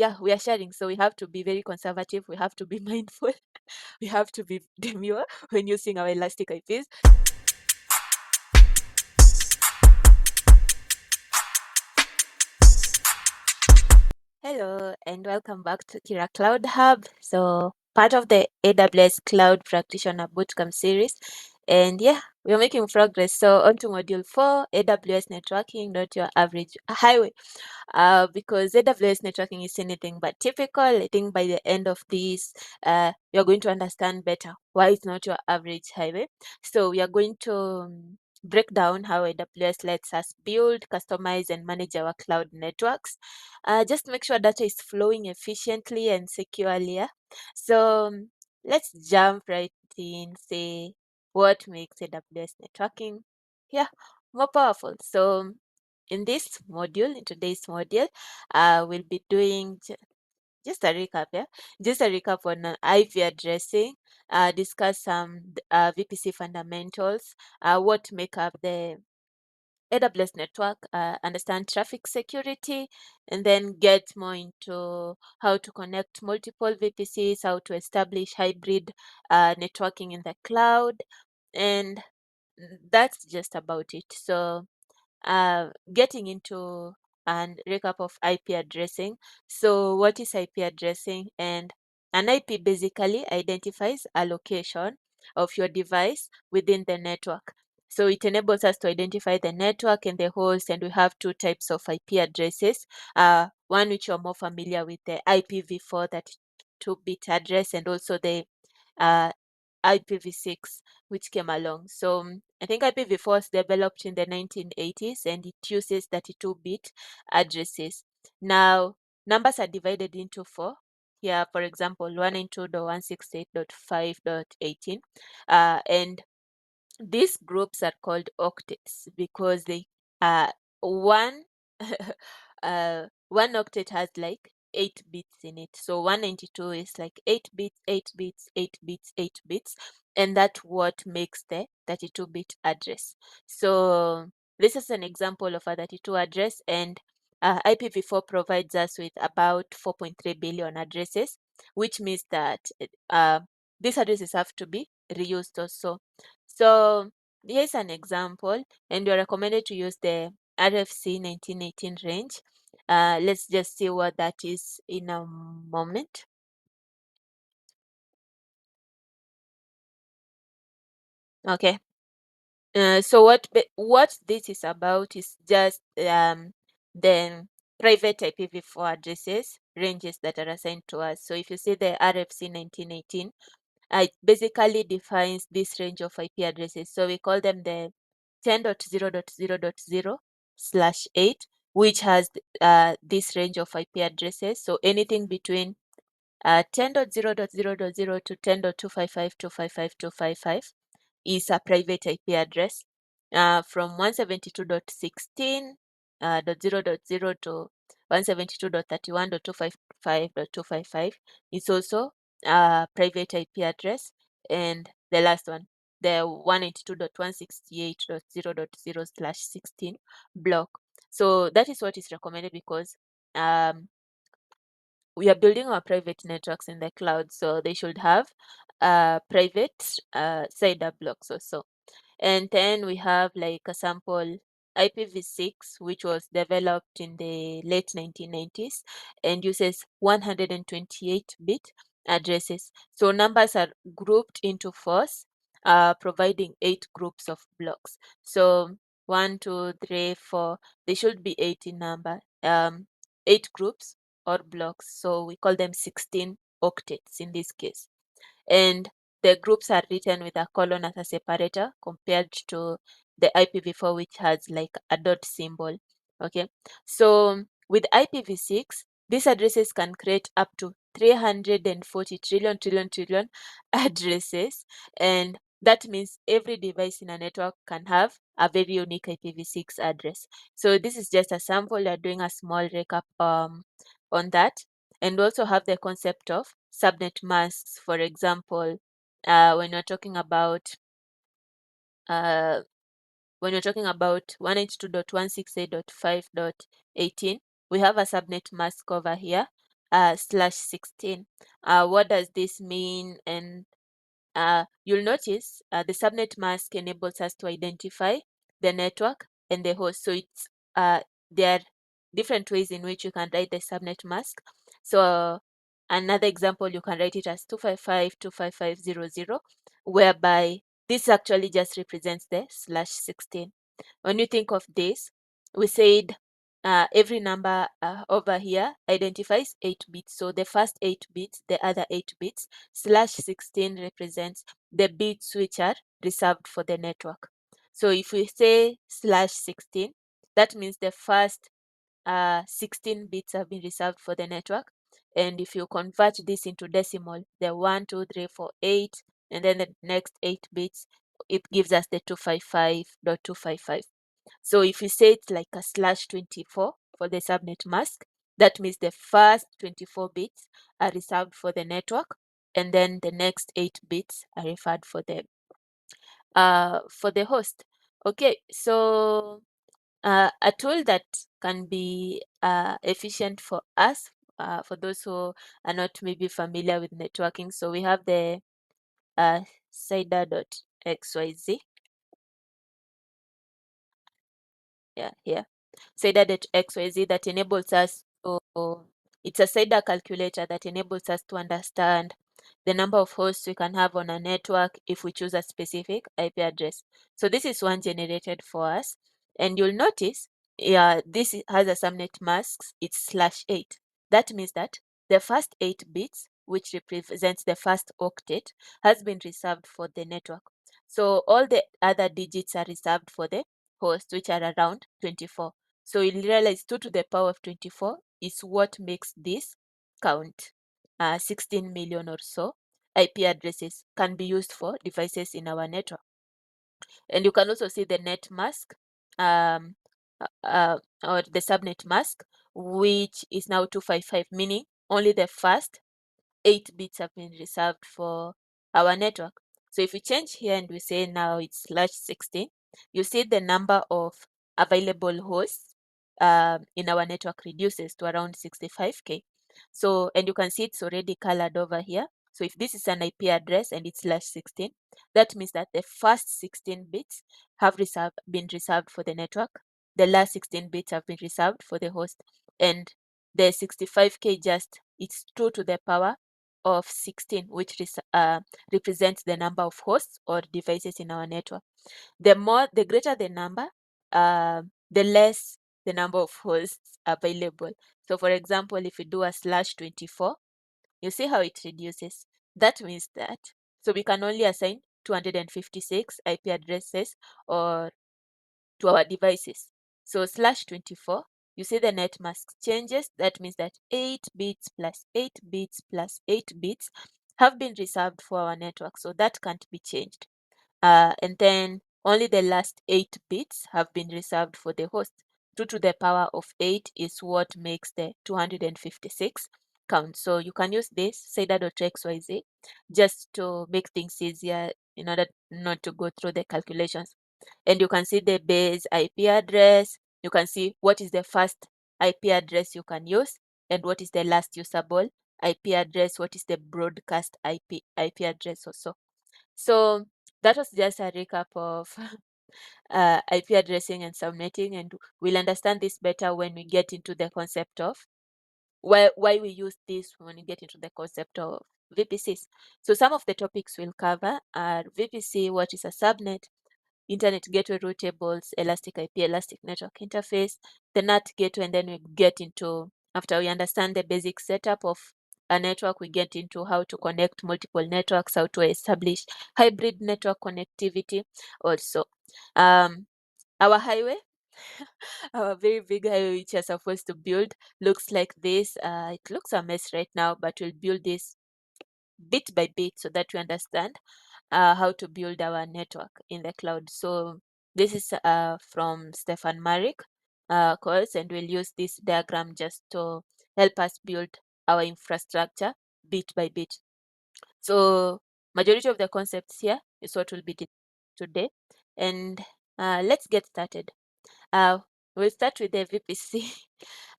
yeah, we are sharing, so we have to be very conservative. We have to be mindful. We have to be demure when using our elastic IPs. Hello and welcome back to Kira Cloud Hub. So part of the AWS Cloud Practitioner Bootcamp series. And yeah, we're making progress. So on to module 4, AWS networking, not your average highway. Because AWS networking is anything but typical. I think by the end of this, you're going to understand better why it's not your average highway. So we are going to break down how AWS lets us build, customize, and manage our cloud networks. Just make sure data is flowing efficiently and securely. Yeah? So let's jump right in, say what makes AWS networking more powerful. So in today's module, we'll be doing just a recap, just a recap on IP addressing, discuss some VPC fundamentals, what make up the AWS network, understand traffic security, and then get more into how to connect multiple VPCs, how to establish hybrid networking in the cloud, and that's just about it. So getting into and recap of IP addressing. So what is IP addressing? And an IP basically identifies a location of your device within the network. So it enables us to identify the network and the host, and we have two types of IP addresses. One which you're more familiar with, the IPv4, that 2-bit address, and also the uh, IPv6, which came along. So I think IPv4 was developed in the 1980s and it uses 32-bit addresses. Now, numbers are divided into 4. Here, for example, 192.168.5.18. And these groups are called octets because they one one octet has like 8 bits in it. So 192 is like 8 bits, 8 bits, 8 bits, 8 bits, and that's what makes the 32-bit address. So this is an example of a 32 address, and IPv4 provides us with about 4.3 billion addresses, which means that these addresses have to be reused also. So here's an example, and you're recommended to use the RFC 1918 range. Let's just see what that is in a moment. Okay. So what this is about is just the private IPv4 addresses ranges that are assigned to us. So if you see the RFC 1918, it basically defines this range of IP addresses. So we call them the 10.0.0.0/8, which has this range of IP addresses. So anything between 10.0.0.0 to 10.255.255.255 is a private IP address. From 172.16.0.0 to 172.31.255.255 is also a private IP address. And the last one, the 192.168.0.0/16 block. So that is what is recommended because we are building our private networks in the cloud, so they should have private CIDR blocks also. And then we have like a sample IPv6, which was developed in the late 1990s and uses 128-bit addresses. So numbers are grouped into fours, providing 8 groups of blocks. So 1, 2, 3, 4, they should be 8 in number, 8 groups or blocks. So we call them 16 octets in this case. And the groups are written with a colon as a separator compared to the IPv4, which has like a dot symbol. Okay, so with IPv6, these addresses can create up to 340 trillion addresses, and that means every device in a network can have a very unique IPv6 address. So this is just a sample. We are doing a small recap on that, and also have the concept of subnet masks. For example, when you're talking about uh, 192.168.5.18, we have a subnet mask over here. /16. What does this mean? And you'll notice the subnet mask enables us to identify the network and the host. So it's there are different ways in which you can write the subnet mask. So another example, you can write it as 255.255.0.0, whereby this actually just represents the /16. When you think of this, we said every number over here identifies 8 bits. So the first 8 bits, the other 8 bits, /16 represents the bits which are reserved for the network. So if we say /16, that means the first 16 bits have been reserved for the network. And if you convert this into decimal, the 1, 2, 3, 4, 8, and then the next 8 bits, it gives us the 255.255. So if you say it's like a /24 for the subnet mask, that means the first 24 bits are reserved for the network, and then the next 8 bits are referred for the host. Okay, so a tool that can be efficient for us, for those who are not maybe familiar with networking. So we have the cidr.xyz. Yeah, here. cidr.xyz that enables us to, it's a CIDR calculator that enables us to understand the number of hosts we can have on a network if we choose a specific IP address. So this is one generated for us. And you'll notice, yeah, this has a subnet mask, it's /8. That means that the first 8 bits, which represents the first octet, has been reserved for the network. So all the other digits are reserved for the host, which are around 24. So you realize 2 to the power of 24 is what makes this count. 16 million or so IP addresses can be used for devices in our network. And you can also see the net mask or the subnet mask, which is now 255, meaning only the first 8 bits have been reserved for our network. So if we change here and we say now it's /16, you see the number of available hosts in our network reduces to around 65K. So, and you can see it's already colored over here. So if this is an IP address and it's /16, that means that the first 16 bits have been reserved for the network. The last 16 bits have been reserved for the host. And the 65K just, it's 2 to the power of 16, which represents the number of hosts or devices in our network. The greater the number, the less the number of hosts available. So for example, if we do a /24, you see how it reduces. That means that, so we can only assign 256 IP addresses or to our devices. So /24, you see the net mask changes. That means that 8 bits plus 8 bits plus 8 bits have been reserved for our network. So that can't be changed. And then only the last 8 bits have been reserved for the host. 2 to the power of 8 is what makes the 256 count. So you can use this cidr.xyz just to make things easier in order not to go through the calculations. And you can see the base IP address. You can see what is the first IP address you can use and what is the last usable IP address, what is the broadcast IP address also. So that was just a recap of IP addressing and subnetting, and we'll understand this better when we get into the concept of why we use this when we get into the concept of VPCs. So some of the topics we'll cover are VPC, what is a subnet, Internet Gateway Route Tables, Elastic IP, Elastic Network Interface, the NAT gateway, and then we get into, after we understand the basic setup of a network, we get into how to connect multiple networks, how to establish hybrid network connectivity also. Our highway, our very big highway which you're supposed to build looks like this. It looks a mess right now, but we'll build this bit by bit so that we understand how to build our network in the cloud. So this is from Stefan Marek course, and we'll use this diagram just to help us build our infrastructure bit by bit. So majority of the concepts here is what we'll be today, and let's get started. We'll start with the VPC.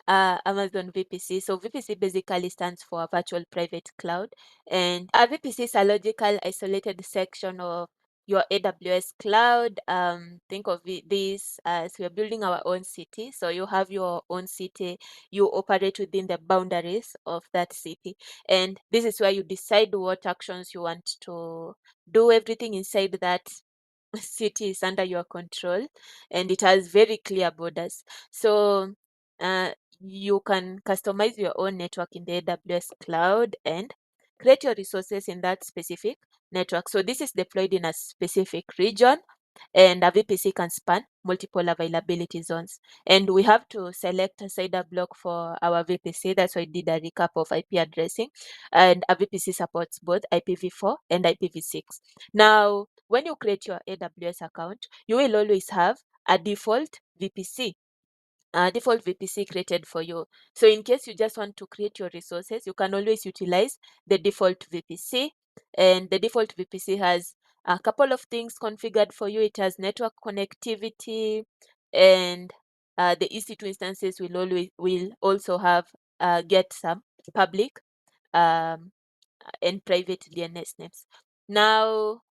Amazon VPC. So VPC basically stands for Virtual Private Cloud, and a VPC is a logical isolated section of your AWS cloud. Think of this as we're building our own city. So you have your own city, you operate within the boundaries of that city, and this is where you decide what actions you want to do. Everything inside that city is under your control, and it has very clear borders. So uh, you can customize your own network in the AWS cloud and create your resources in that specific network. So this is deployed in a specific region, and a VPC can span multiple availability zones. And we have to select a CIDR block for our VPC. That's why I did a recap of IP addressing. And a VPC supports both IPv4 and IPv6. Now, when you create your AWS account, you will always have a default VPC created for you. So in case you just want to create your resources, you can always utilize the default VPC. And the default VPC has a couple of things configured for you. It has network connectivity, and the EC2 instances will also have get some public um, and private DNS names. Now,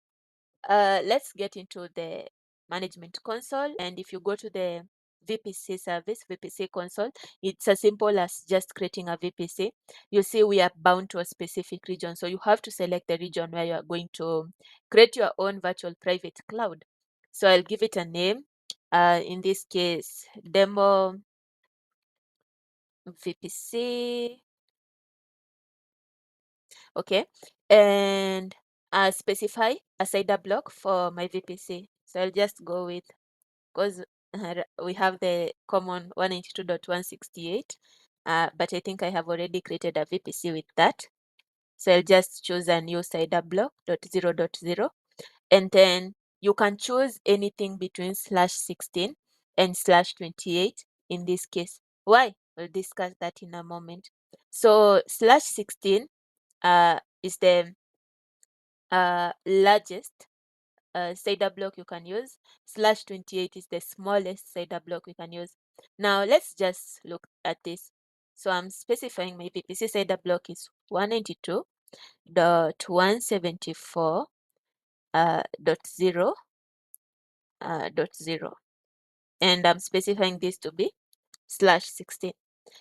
let's get into the management console. And if you go to the VPC service, VPC console, it's as simple as just creating a VPC. You see we are bound to a specific region. So you have to select the region where you are going to create your own virtual private cloud. So I'll give it a name. In this case, demo VPC. Okay. And specify a CIDR block for my VPC. So I'll just go with, because we have the common 192.168, but I think I have already created a VPC with that. So I'll just choose a new CIDR block .0.0, and then you can choose anything between /16 and /28 in this case. Why? We'll discuss that in a moment. So /16 is the largest CIDR block you can use. /28 is the smallest CIDR block you can use. Now let's just look at this. So I'm specifying my VPC CIDR block is 192.174.0.0, and I'm specifying this to be /16.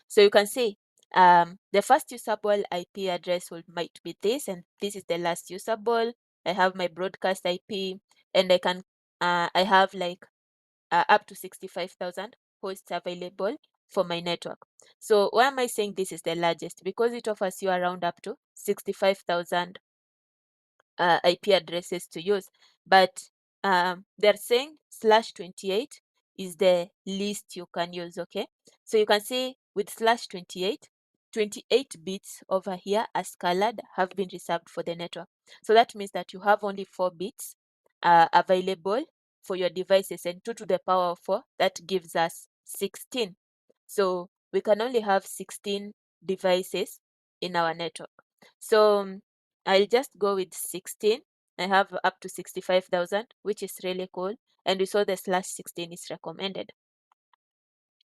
So you can see the first usable IP address might be this, and this is the last usable. I have my broadcast IP, and I have like up to 65,000 hosts available for my network. So why am I saying this is the largest? Because it offers you around up to 65,000 IP addresses to use. But they're saying /28 is the least you can use, okay? So you can see with /28, 28 bits over here as colored have been reserved for the network. So that means that you have only 4 bits available for your devices, and 2 to the power of 4, that gives us 16. So we can only have 16 devices in our network. So I'll just go with 16. I have up to 65,000, which is really cool. And we saw the /16 is recommended.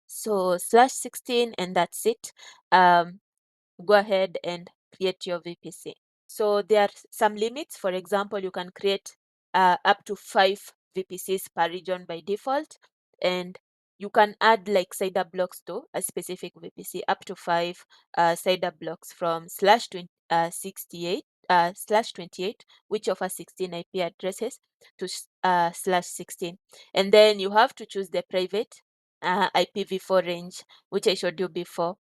So /16, and that's it. Go ahead and create your VPC. So there are some limits. For example, you can create up to 5 VPCs per region by default, and you can add like CIDR blocks to a specific VPC, up to 5 CIDR blocks from /28, which offers 16 IP addresses, to /16. And then you have to choose the private IPv4 range, which I showed you before,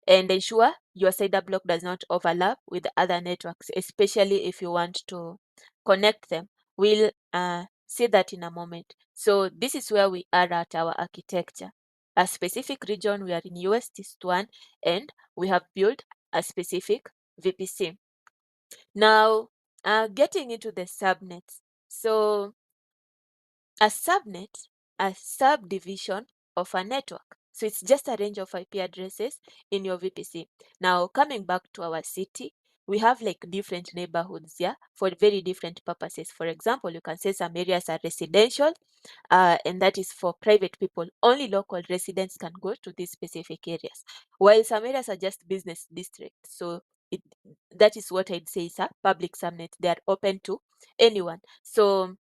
and ensure your CIDR block does not overlap with other networks, especially if you want to connect them. We'll see that in a moment. So this is where we are at our architecture. A specific region, we are in US East 1, and we have built a specific VPC. Now, getting into the subnets. So a subnet, a subdivision of a network. So it's just a range of IP addresses in your VPC. Now, coming back to our city, we have like different neighborhoods, yeah, for very different purposes. For example, you can say some areas are residential, and that is for private people. Only local residents can go to these specific areas, while some areas are just business districts. So it, that is what I'd say is a public subnet. They are open to anyone. So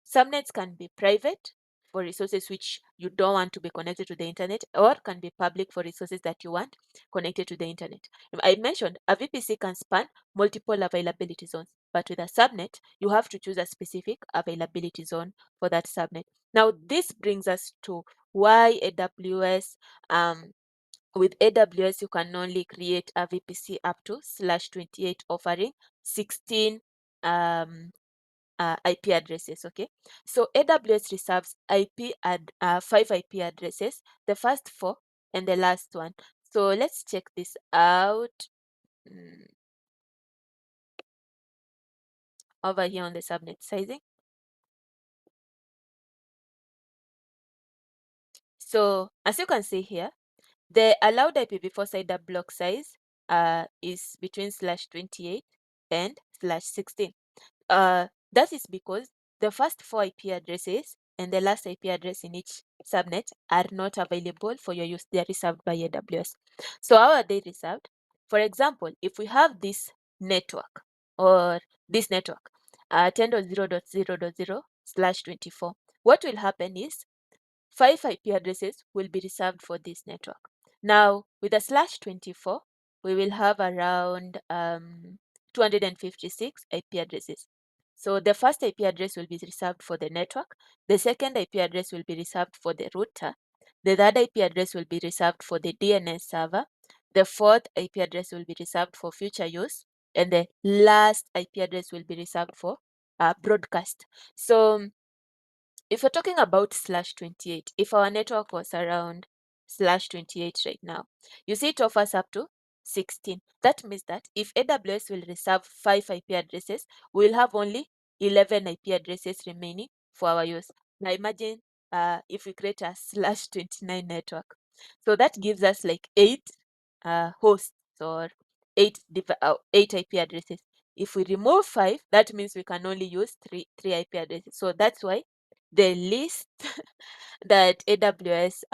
subnets can be private for resources which you don't want to be connected to the internet, or can be public for resources that you want connected to the internet. I mentioned a VPC can span multiple availability zones, but with a subnet, you have to choose a specific availability zone for that subnet. Now, this brings us to why AWS, with AWS, you can only create a VPC up to /28, offering 16 IP addresses. Okay, so AWS reserves 5 IP addresses, the first 4 and the last one. So let's check this out. Over here on the subnet sizing. So as you can see here, the allowed IPv4 CIDR block size is between /28 and /16. That is because the first 4 IP addresses and the last IP address in each subnet are not available for your use. They are reserved by AWS. So how are they reserved? For example, if we have this network or this network, 10.0.0.0/24, what will happen is 5 IP addresses will be reserved for this network. Now, with a /24, we will have around 256 IP addresses. So the first IP address will be reserved for the network. The second IP address will be reserved for the router. The third IP address will be reserved for the DNS server. The fourth IP address will be reserved for future use. And the last IP address will be reserved for broadcast. So if we're talking about /28, if our network was around /28 right now, you see it offers up to 16. That means that if AWS will reserve 5 IP addresses, we'll have only 11 IP addresses remaining for our use. Now imagine if we create a /29 network. So that gives us like 8 hosts or 8 IP addresses. If we remove 5, that means we can only use three IP addresses. So that's why the list that AWS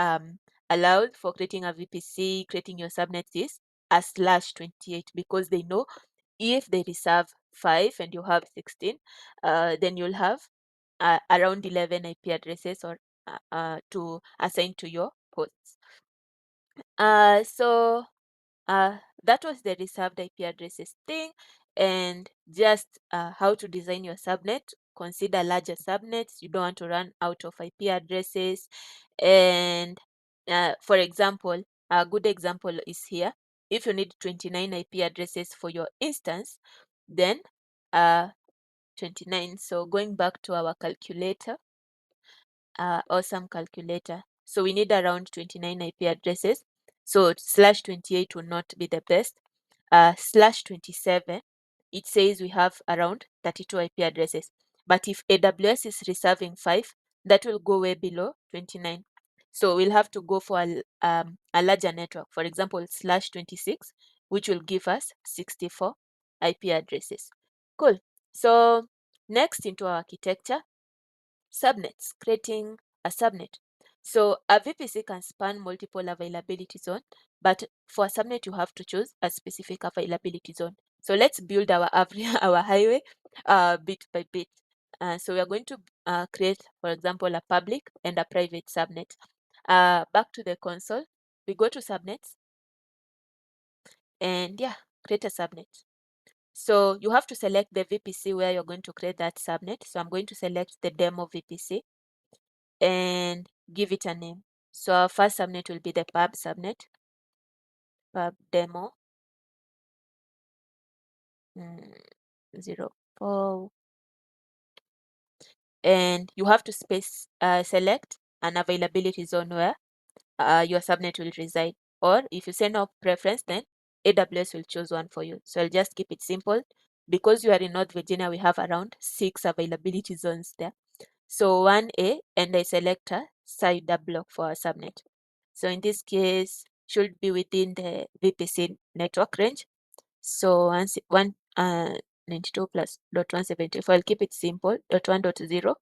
allows for creating a VPC, creating your subnets is a /28, because they know if they reserve 5 and you have 16, then you'll have around 11 IP addresses or to assign to your hosts. So that was the reserved IP addresses thing, and just how to design your subnet. Consider larger subnets. You don't want to run out of IP addresses. And for example, a good example is here. If you need 29 IP addresses for your instance, then 29. So going back to our calculator, awesome calculator. So we need around 29 IP addresses. So /28 will not be the best. /27, it says we have around 32 IP addresses. But if AWS is reserving 5, that will go way below 29. So we'll have to go for a larger network, for example, /26, which will give us 64 IP addresses. Cool. So next into our architecture, subnets, creating a subnet. So a VPC can span multiple availability zones, but for a subnet you have to choose a specific availability zone. So let's build our our highway bit by bit. So we are going to create, for example, a public and a private subnet. Back to the console, we go to subnets, and yeah, create a subnet. So you have to select the VPC where you're going to create that subnet. So I'm going to select the demo VPC and give it a name. So our first subnet will be the pub subnet, pub demo 04, and you have to select an availability zone where your subnet will reside. Or if you say no preference, then AWS will choose one for you. So I'll just keep it simple. Because you are in North Virginia, we have around 6 availability zones there. So 1A, and I select a CIDR block for a subnet. So in this case, should be within the VPC network range. So 92 plus dot 174. I'll keep it simple. Dot 1.0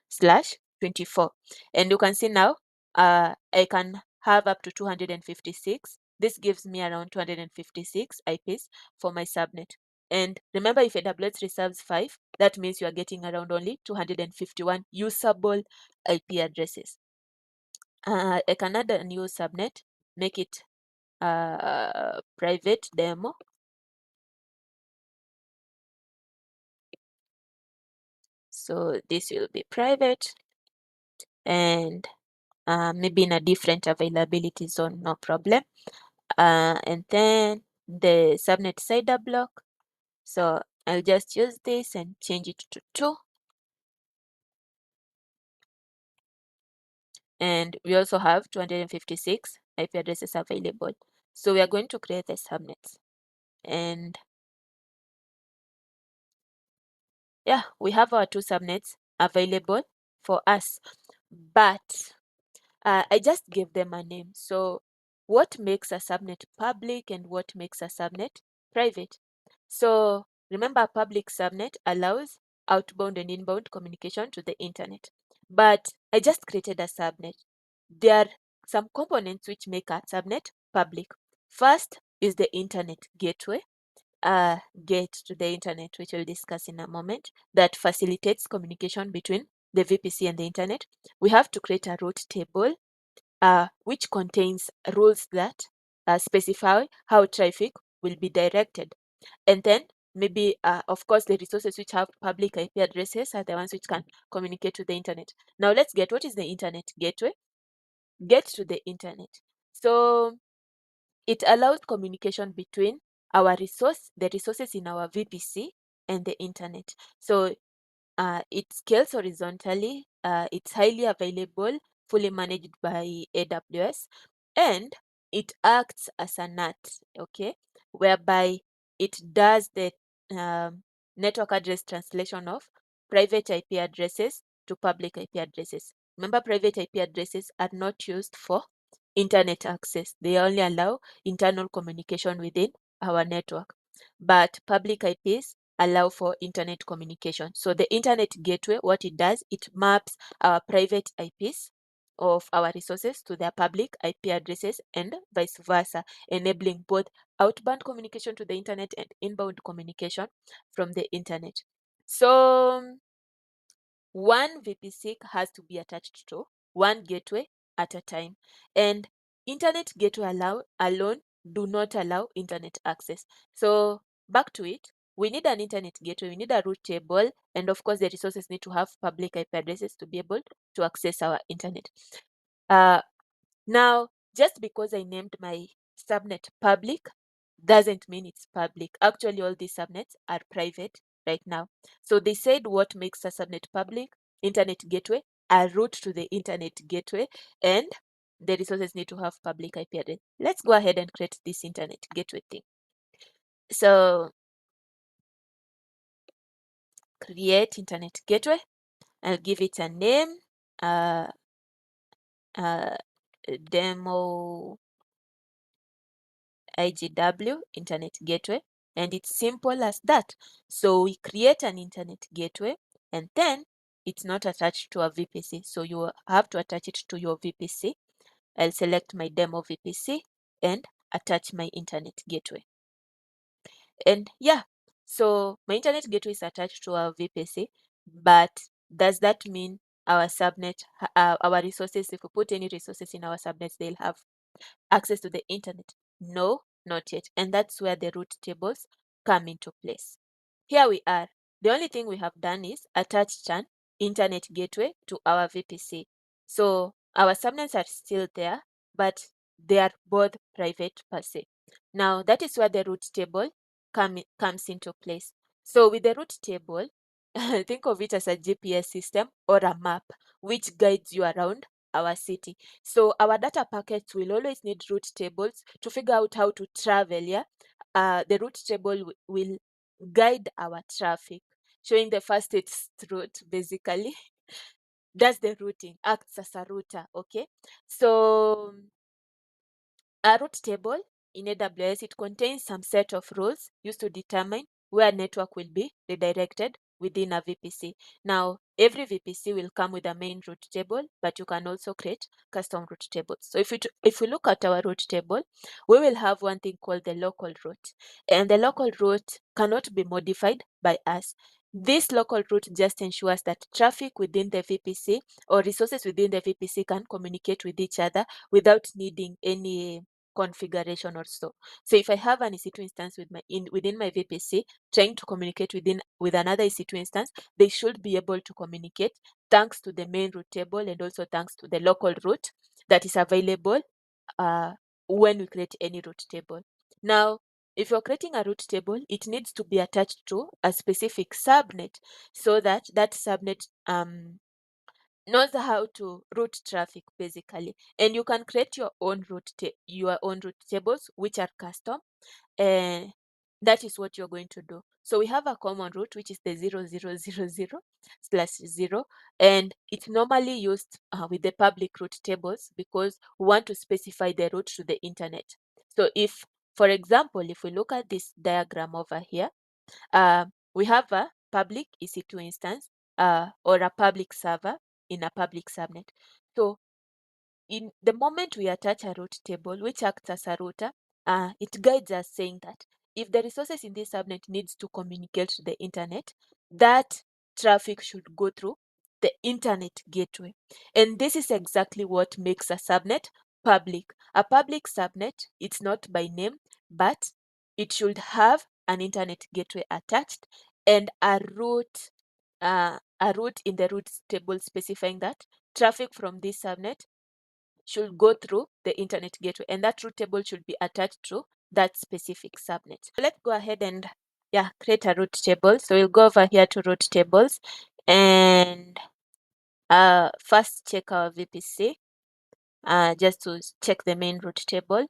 slash 24. And you can see now I can have up to 256. This gives me around 256 IPs for my subnet. And remember, if AWS reserves 5, that means you are getting around only 251 usable IP addresses. I can add a new subnet, make it private demo. So this will be private and maybe in a different availability zone, no problem. And then the subnet CIDR block. So I'll just use this and change it to 2. And we also have 256 IP addresses available. So we are going to create the subnets. And yeah, we have our 2 subnets available for us. But I just gave them a name. So what makes a subnet public and what makes a subnet private? So remember, a public subnet allows outbound and inbound communication to the internet. But I just created a subnet. There are some components which make a subnet public. First is the internet gateway, get to the internet, which we'll discuss in a moment, that facilitates communication between the VPC and the internet. We have to create a route table which contains rules that specify how traffic will be directed. And then maybe, of course, the resources which have public IP addresses are the ones which can communicate to the internet. Now let's get what is the internet gateway. Get to the internet. So it allows communication between the resources in our VPC and the internet. So it scales horizontally. It's highly available, fully managed by AWS, and it acts as a NAT, okay, whereby it does the network address translation of private IP addresses to public IP addresses. Remember, private IP addresses are not used for internet access. They only allow internal communication within our network. But public IPs allow for internet communication. So the internet gateway, what it does, it maps our private IPs of our resources to their public IP addresses and vice versa, enabling both outbound communication to the internet and inbound communication from the internet. So one VPC has to be attached to one gateway at a time, and internet gateway alone do not allow internet access. So back to it, we need an internet gateway, we need a route table, and of course the resources need to have public IP addresses to be able to access our internet. Now, just because I named my subnet public doesn't mean it's public. Actually, all these subnets are private right now. So they said what makes a subnet public: internet gateway, a route to the internet gateway, and the resources need to have public IP address. Let's go ahead and create this internet gateway thing. So create internet gateway. I'll give it a name, uh, uh, demo IGW internet gateway, and it's simple as that. So we create an internet gateway, and then it's not attached to a VPC, so you have to attach it to your VPC. I'll select my demo VPC and attach my internet gateway. And yeah, so my internet gateway is attached to our VPC, but does that mean our subnet, our resources, if we put any resources in our subnets, they'll have access to the internet? No, not yet. And that's where the route tables come into place. Here we are. The only thing we have done is attached an internet gateway to our VPC. So our subnets are still there, but they are both private per se. Now that is where the route table comes into place. So with the route table, think of it as a GPS system or a map which guides you around our city. So our data packets will always need route tables to figure out how to travel. Yeah, the route table will guide our traffic, showing the fastest route basically. Does the routing, acts as a router. Okay, so a route table in AWS, it contains some set of rules used to determine where network will be redirected within a VPC. Now, every VPC will come with a main route table, but you can also create custom route tables. So if we look at our route table, we will have one thing called the local route, and the local route cannot be modified by us. This local route just ensures that traffic within the VPC or resources within the VPC can communicate with each other without needing any configuration or so. So if I have an EC2 instance within my VPC trying to communicate with another EC2 instance, they should be able to communicate thanks to the main route table and also thanks to the local route that is available uh, when we create any route table. Now, if you're creating a route table, it needs to be attached to a specific subnet so that that subnet knows how to route traffic basically. And you can create your own route tables which are custom, and that is what you're going to do. So we have a common route which is the 0000/0, and it's normally used with the public route tables because we want to specify the route to the internet. So if, for example, if we look at this diagram over here, we have a public EC2 instance or a public server in a public subnet. So in the moment we attach a route table, which acts as a router, it guides us saying that if the resources in this subnet needs to communicate to the internet, that traffic should go through the internet gateway. And this is exactly what makes a subnet public. A public subnet, it's not by name, but it should have an internet gateway attached and a route in the route table specifying that traffic from this subnet should go through the internet gateway, and that route table should be attached to that specific subnet. So let's go ahead and create a route table. So we'll go over here to route tables and first check our VPC just to check the main route table.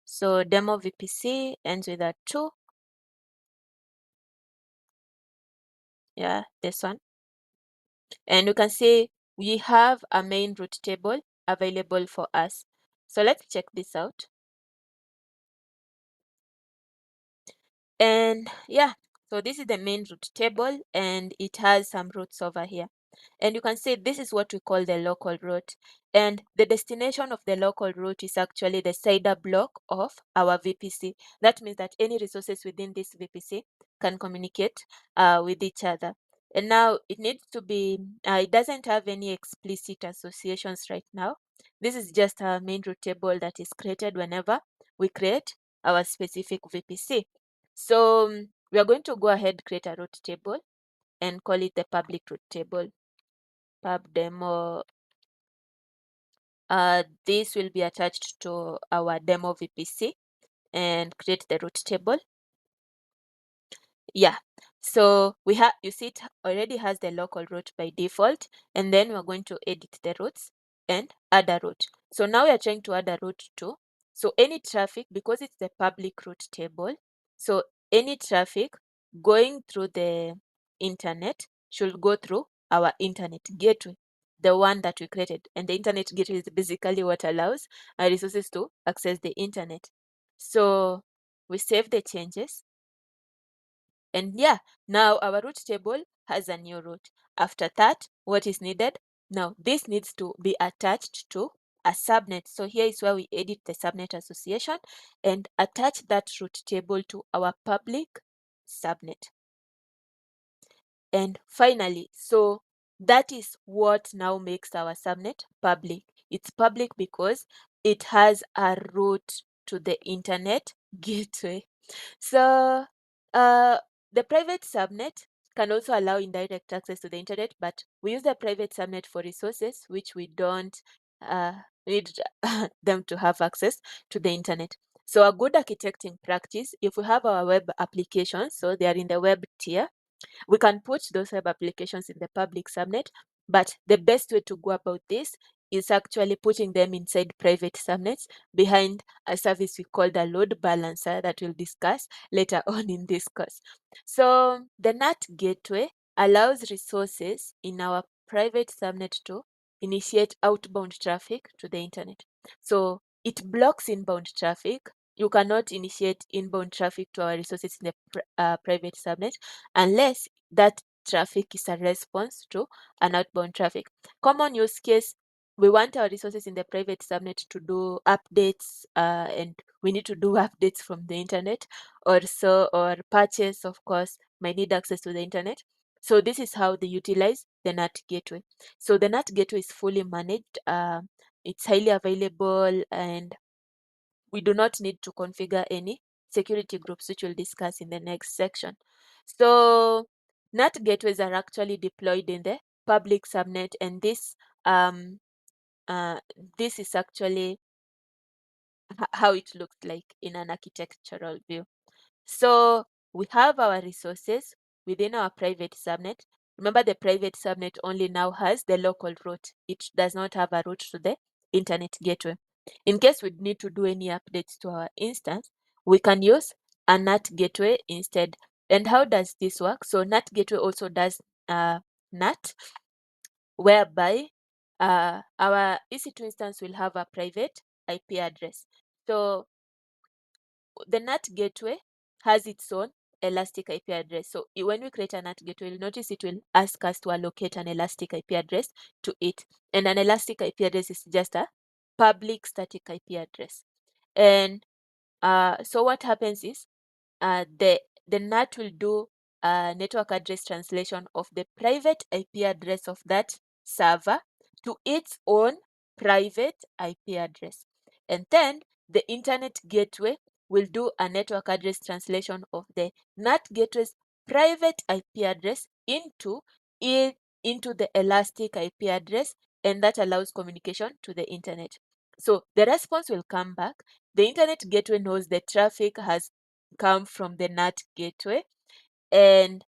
So demo VPC ends with a 2. Yeah, this one. And you can see we have a main route table available for us. So let's check this out. And so this is the main route table and it has some routes over here. And you can see this is what we call the local route. And the destination of the local route is actually the CIDR block of our VPC. That means that any resources within this VPC can communicate with each other. And now it needs to be, it doesn't have any explicit associations right now. This is just a main route table that is created whenever we create our specific VPC. So we are going to go ahead, create a route table and call it the public route table, pub demo. This will be attached to our demo VPC and create the route table. So you see it already has the local route by default, and then we're going to edit the routes and add a route. So now we are trying to add a route too. So any traffic, because it's the public route table, so any traffic going through the internet should go through our internet gateway, the one that we created. And the internet gateway is basically what allows our resources to access the internet. So we save the changes. And now our route table has a new route. After that, what is needed? Now, this needs to be attached to a subnet. So here is where we edit the subnet association and attach that route table to our public subnet. And finally, so that is what now makes our subnet public. It's public because it has a route to the internet gateway. So the private subnet can also allow indirect access to the internet, but we use the private subnet for resources which we don't need them to have access to the internet. So a good architecting practice, if we have our web applications, so they are in the web tier, we can put those web applications in the public subnet, but the best way to go about this is actually putting them inside private subnets behind a service we call the load balancer that we'll discuss later on in this course. So the NAT gateway allows resources in our private subnet to initiate outbound traffic to the internet. So it blocks inbound traffic you cannot initiate inbound traffic to our resources in the private subnet unless that traffic is a response to an outbound traffic. Common use case, we want our resources in the private subnet to do updates, and we need to do updates from the internet, or patches, of course, might need access to the internet. So this is how they utilize the NAT gateway. So the NAT gateway is fully managed. It's highly available, and we do not need to configure any security groups, which we'll discuss in the next section. So NAT gateways are actually deployed in the public subnet, and this is actually how it looks like in an architectural view. So we have our resources within our private subnet. Remember, the private subnet only now has the local route. It does not have a route to the internet gateway. In case we need to do any updates to our instance, we can use a NAT gateway instead. And how does this work? So NAT gateway also does NAT, whereby our EC2 instance will have a private IP address. So the NAT gateway has its own elastic IP address. So when we create a NAT gateway, you'll notice it will ask us to allocate an elastic IP address to it. And an elastic IP address is just a public static IP address. And so what happens is the NAT will do a network address translation of the private IP address of that server to its own private IP address. And then the internet gateway will do a network address translation of the NAT gateway's private IP address into the elastic IP address, and that allows communication to the internet. So the response will come back. The internet gateway knows the traffic has come from the NAT gateway and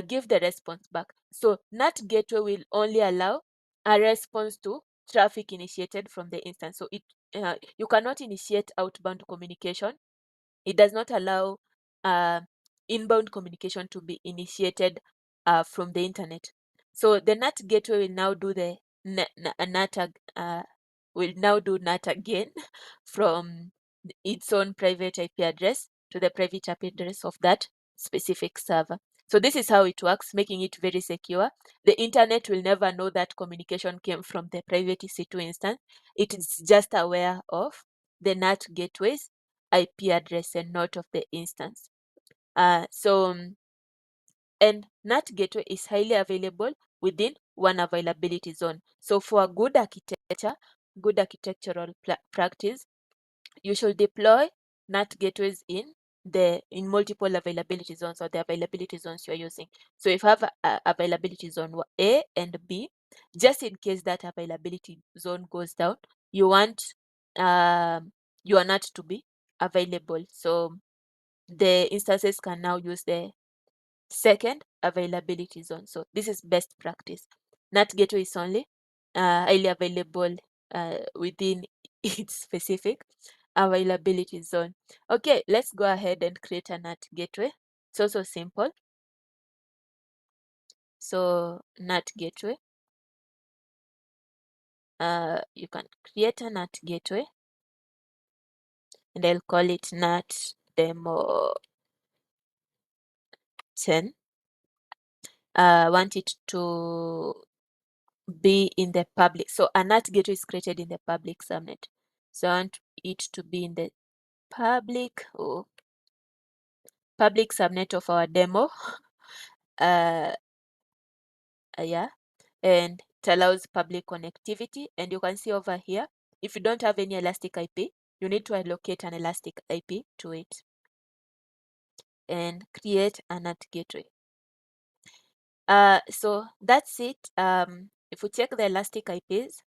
give the response back. So NAT gateway will only allow a response to traffic initiated from the instance. So you cannot initiate outbound communication. It does not allow uh, inbound communication to be initiated from the internet. So the NAT gateway will now do the NAT again from its own private IP address to the private IP address of that specific server. So this is how it works, making it very secure. The internet will never know that communication came from the private EC2 instance. It is just aware of the NAT gateway's IP address and not of the instance. And NAT gateway is highly available within one availability zone. So for a good architecture, good architectural practice, you should deploy NAT gateways in multiple availability zones, or the availability zones you're using. So if you have availability zone A and B, just in case that availability zone goes down, you want your NAT to be available. So the instances can now use the second availability zone. So this is best practice. NAT gateway is only highly available within its specific availability zone. Okay, let's go ahead and create a NAT gateway. It's also simple. So NAT gateway, you can create a NAT gateway, and I'll call it NAT Demo 10. Want it to be in the public. So a NAT gateway is created in the public subnet. So I want it to be in the public subnet of our demo. Yeah, and it allows public connectivity. And you can see over here, if you don't have any elastic IP, you need to allocate an elastic IP to it and create a NAT gateway. So that's it. If we check the elastic IPs,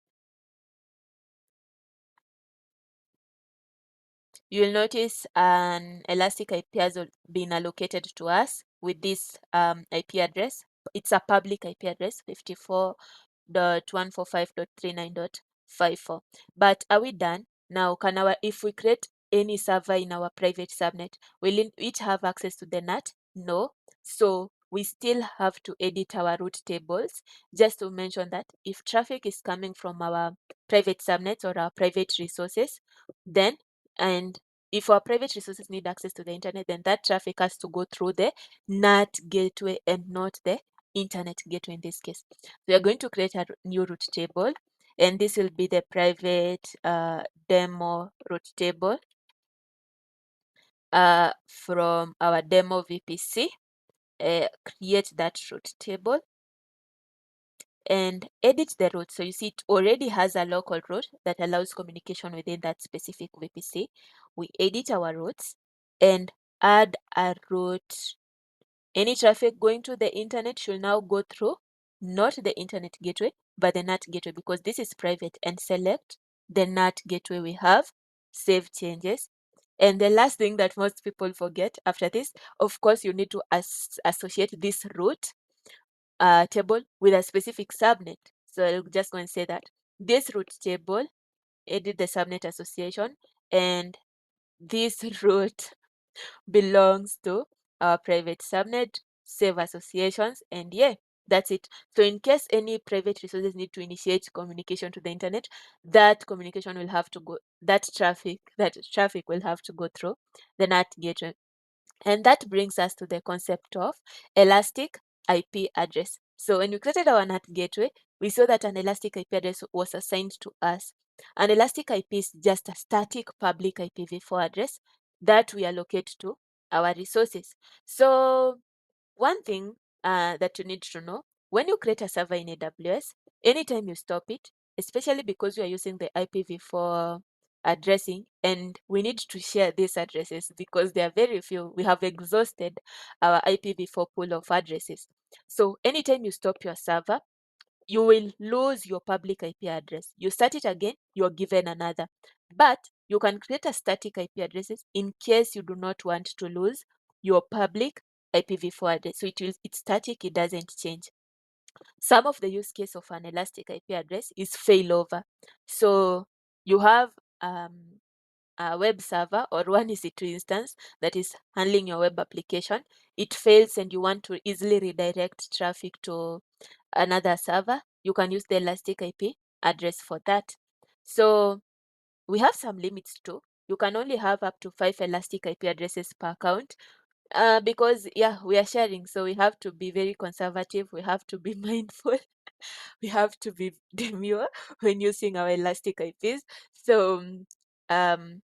you'll notice an elastic IP has been allocated to us with this IP address. It's a public IP address, 54.145.39.54. But are we done? Now, if we create any server in our private subnet, will it have access to the NAT? No. So we still have to edit our route tables, just to mention that if traffic is coming from our private subnets or our private resources, then and if our private resources need access to the internet, then that traffic has to go through the NAT gateway and not the internet gateway in this case. We are going to create a new route table, and this will be the private demo route table from our demo VPC. Create that route table and edit the route. So you see it already has a local route that allows communication within that specific VPC. We edit our routes and add a route. Any traffic going to the internet should now go through not the internet gateway, but the NAT gateway, because this is private, and select the NAT gateway we have, save changes. And the last thing that most people forget after this, of course, you need to associate this route table with a specific subnet. So I'll just go and say that this route table, edit the subnet association, and this route belongs to our private subnet, save associations, and yeah, that's it. So in case any private resources need to initiate communication to the internet, that communication will have to go, that traffic will have to go through the NAT gateway. And that brings us to the concept of elastic IP address. So when we created our NAT gateway, we saw that an elastic IP address was assigned to us. An elastic IP is just a static public IPv4 address that we allocate to our resources. So one thing that you need to know, when you create a server in AWS, anytime you stop it, especially because we are using the IPv4 addressing, and we need to share these addresses because there are very few. We have exhausted our IPv4 pool of addresses. So anytime you stop your server, you will lose your public IP address. You start it again, you're given another. But you can create a static IP addresses in case you do not want to lose your public IPv4 address. So it's static, it doesn't change. Some of the use case of an elastic IP address is failover. So you have a web server or one EC2 instance that is handling your web application. It fails and you want to easily redirect traffic to another server. You can use the elastic IP address for that. So we have some limits too. You can only have up to 5 elastic IP addresses per account because yeah, we are sharing, so we have to be very conservative. We have to be mindful. We have to be demure when using our elastic IPs. So um,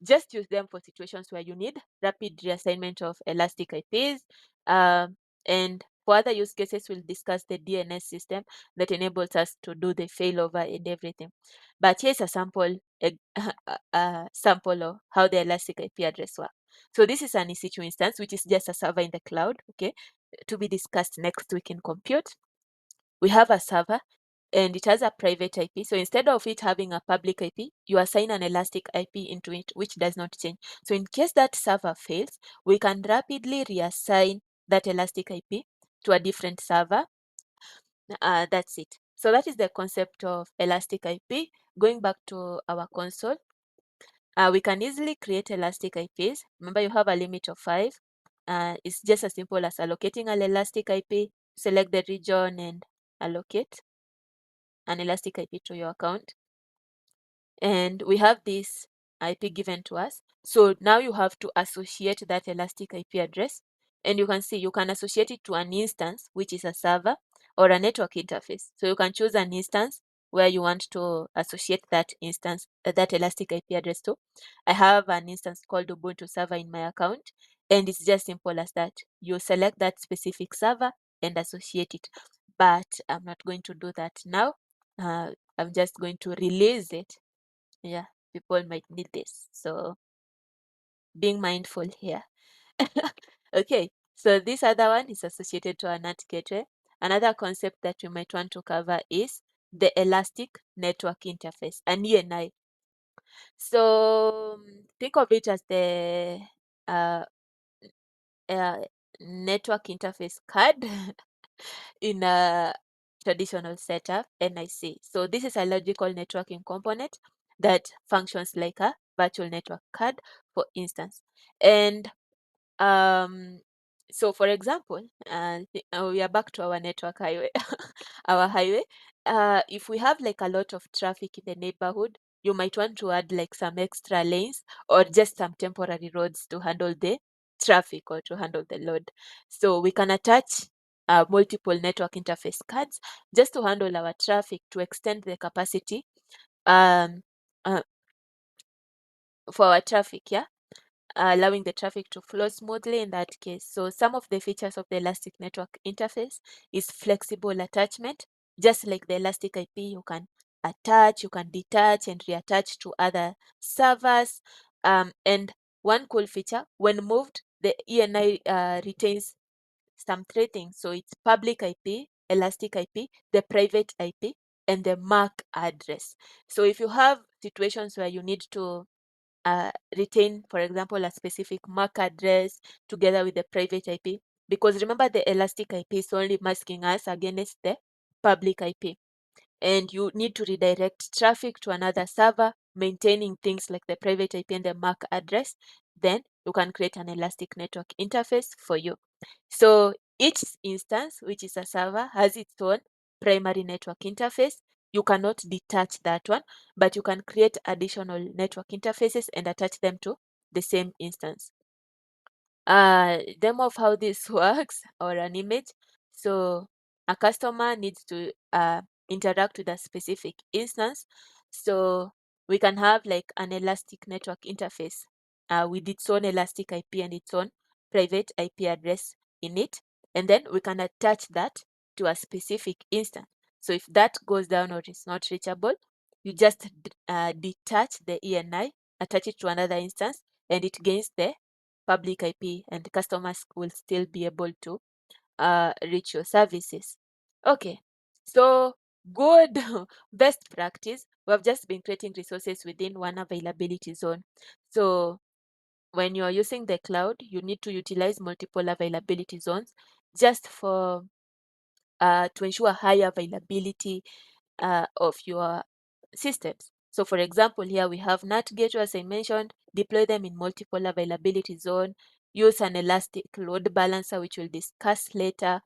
just use them for situations where you need rapid reassignment of elastic IPs. And for other use cases, we'll discuss the DNS system that enables us to do the failover and everything. But here's a sample, sample of how the elastic IP address works. So this is an EC2 instance, which is just a server in the cloud, okay, to be discussed next week in compute. We have a server and it has a private IP. So instead of it having a public IP, you assign an elastic IP into it, which does not change. So in case that server fails, we can rapidly reassign that elastic IP to a different server. That's it. So that is the concept of elastic IP. Going back to our console, we can easily create elastic IPs. Remember, you have a limit of 5. It's just as simple as allocating an elastic IP, select the region and allocate an elastic IP to your account. And we have this IP given to us. So now you have to associate that elastic IP address. And you can see you can associate it to an instance, which is a server, or a network interface. So you can choose an instance where you want to associate that instance, that elastic IP address to. I have an instance called Ubuntu server in my account, and it's just simple as that. You select that specific server and associate it. But I'm not going to do that now. I'm just going to release it. Yeah, people might need this. So being mindful here. Okay, so this other one is associated to a NAT gateway. Another concept that you might want to cover is the elastic network interface, an ENI. So think of it as the uh, uh, network interface card in a traditional setup, NIC. So this is a logical networking component that functions like a virtual network card, for instance. And so for example, we are back to our network highway, our highway. If we have like a lot of traffic in the neighborhood, you might want to add like some extra lanes or just some temporary roads to handle the traffic or to handle the load. So we can attach multiple network interface cards just to handle our traffic, to extend the capacity um, uh, for our traffic, yeah, allowing the traffic to flow smoothly in that case. So some of the features of the Elastic Network Interface is flexible attachment. Just like the Elastic IP, you can attach, you can detach and reattach to other servers. And one cool feature, when moved, the ENI retains some three things. So it's public IP, Elastic IP, the private IP, and the MAC address. So if you have situations where you need to retain, for example, a specific MAC address together with the private IP, because remember the Elastic IP is only masking us against the public IP, and you need to redirect traffic to another server, maintaining things like the private IP and the MAC address, then you can create an Elastic Network Interface for you. So each instance, which is a server, has its own primary network interface. You cannot detach that one, but you can create additional network interfaces and attach them to the same instance. Demo of how this works, or an image. So a customer needs to interact with a specific instance. So we can have like an Elastic Network Interface with its own Elastic IP and its own private IP address in it. And then we can attach that to a specific instance. So if that goes down or is not reachable, you just detach the ENI, attach it to another instance, and it gains the public IP, and customers will still be able to reach your services. Okay, so good best practice. We have just been creating resources within one availability zone. So when you're using the cloud, you need to utilize multiple availability zones just for to ensure high availability of your systems. So for example, here we have NAT gateway, as I mentioned, deploy them in multiple availability zone, use an elastic load balancer, which we'll discuss later,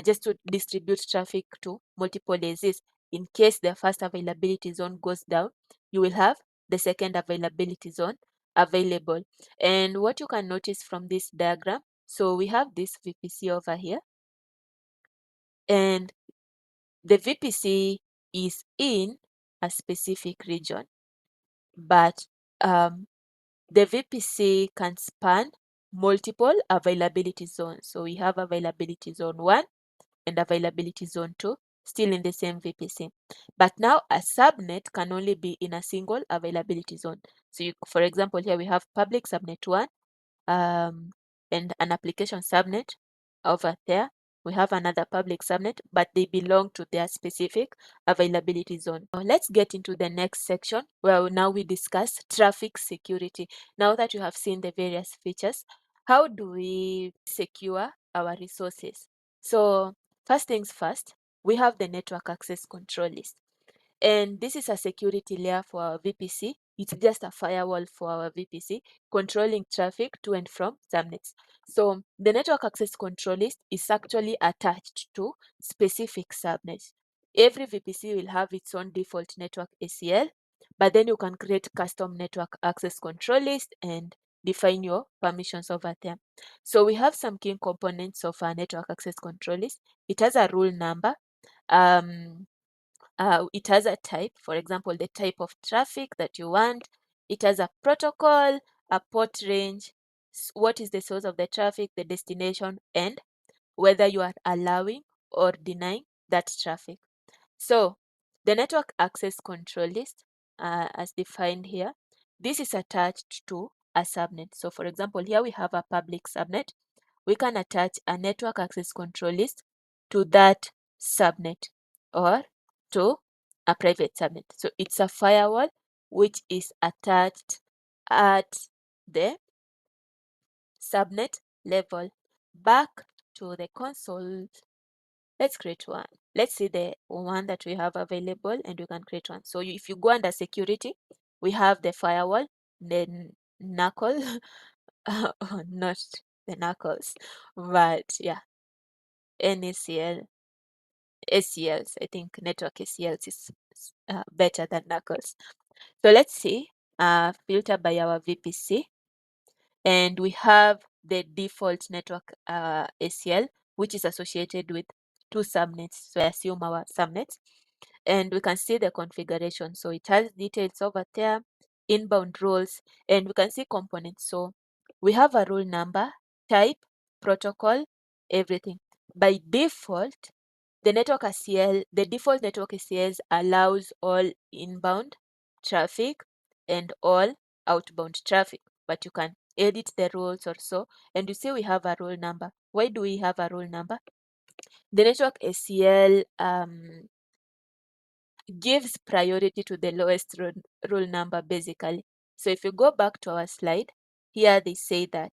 just to distribute traffic to multiple AZs. In case the first availability zone goes down, you will have the second availability zone available. And what you can notice from this diagram, so we have this VPC over here, and the VPC is in a specific region, but the VPC can span multiple availability zones. So we have availability zone 1 and availability zone 2 still in the same VPC. But now a subnet can only be in a single availability zone. So you, for example, here we have public subnet 1 um, and an application subnet over there. We have another public subnet, but they belong to their specific availability zone. Now let's get into the next section where now we discuss traffic security. Now that you have seen the various features, how do we secure our resources? So first things first, we have the network access control list. And this is a security layer for our VPC. It's just a firewall for our VPC, controlling traffic to and from subnets. So the network access control list is actually attached to specific subnets. Every VPC will have its own default network ACL, but then you can create custom network access control list and define your permissions over there. So we have some key components of our network access control list. It has a rule number. It has a type, for example, the type of traffic that you want. It has a protocol, a port range, what is the source of the traffic, the destination, and whether you are allowing or denying that traffic. So the network access control list, as defined here, this is attached to a subnet. So for example, here we have a public subnet. We can attach a network access control list to that subnet or to a private subnet. So it's a firewall which is attached at the subnet level. Back to the console, let's create one. Let's see the one that we have available and we can create one. So if you go under security, we have the firewall, the NACL, not the NACLs, but yeah, NACL, ACLs. I think network ACLs is better than NACLs. So let's see, filter by our VPC, and we have the default network ACL, which is associated with 2 subnets. So I assume our subnets, and we can see the configuration. So it has details over there, inbound rules, and we can see components. So we have a rule number, type, protocol, everything. By default, the default network ACLs allows all inbound traffic and all outbound traffic, but you can edit the rules or so. And you see we have a rule number. Why do we have a rule number? The network ACL gives priority to the lowest rule number basically. So if you go back to our slide, here they say that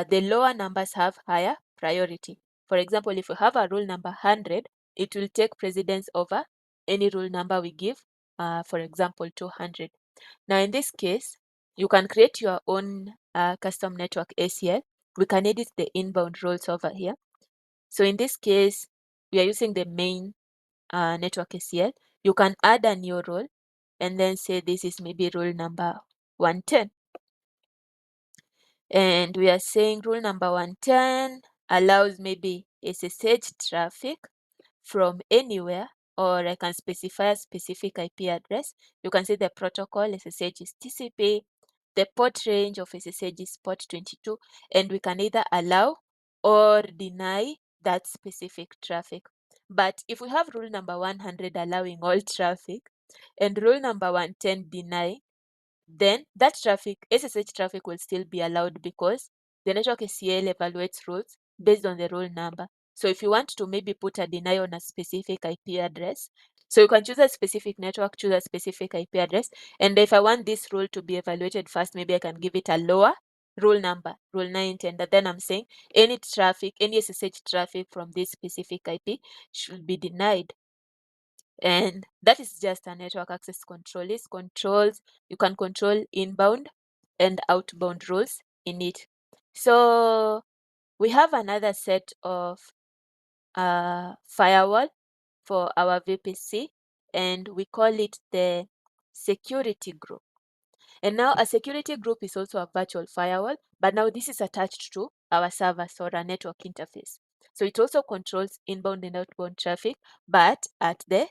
the lower numbers have higher priority. For example, if you have a rule number 100, it will take precedence over any rule number we give, for example, 200. Now in this case, you can create your own custom network ACL. We can edit the inbound rules over here. So in this case, we are using the main network ACL. You can add a new rule and then say this is maybe rule number 110. And we are saying rule number 110 allows maybe SSH traffic from anywhere, or I can specify a specific IP address. You can see the protocol SSH is TCP, the port range of SSH is port 22, and we can either allow or deny that specific traffic. But if we have rule number 100 allowing all traffic and rule number 110 denying, then that traffic, SSH traffic, will still be allowed because the network ACL evaluates rules based on the rule number. So if you want to maybe put a deny on a specific IP address, so you can choose a specific network, choose a specific IP address, and if I want this rule to be evaluated first, maybe I can give it a lower rule number, rule 90, and then I'm saying any traffic, any SSH traffic from this specific IP should be denied. And that is just a network access control. It controls, you can control inbound and outbound rules in it. So we have another set of firewall for our VPC, and we call it the security group. And now a security group is also a virtual firewall, but now this is attached to our servers or a network interface. So it also controls inbound and outbound traffic, but at the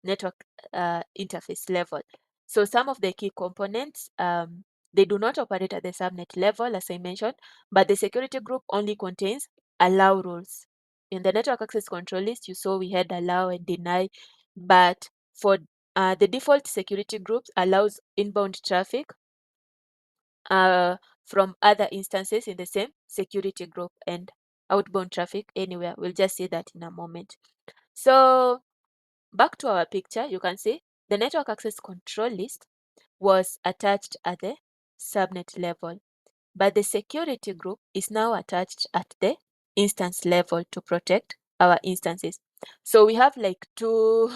network interface level. So some of the key components, they do not operate at the subnet level, as I mentioned, but the security group only contains allow rules. In the network access control list, you saw we had allow and deny, but for the default security groups allows inbound traffic from other instances in the same security group and outbound traffic anywhere. We'll just see that in a moment. So back to our picture, you can see the network access control list was attached at the subnet level, but the security group is now attached at the instance level to protect our instances. So we have like two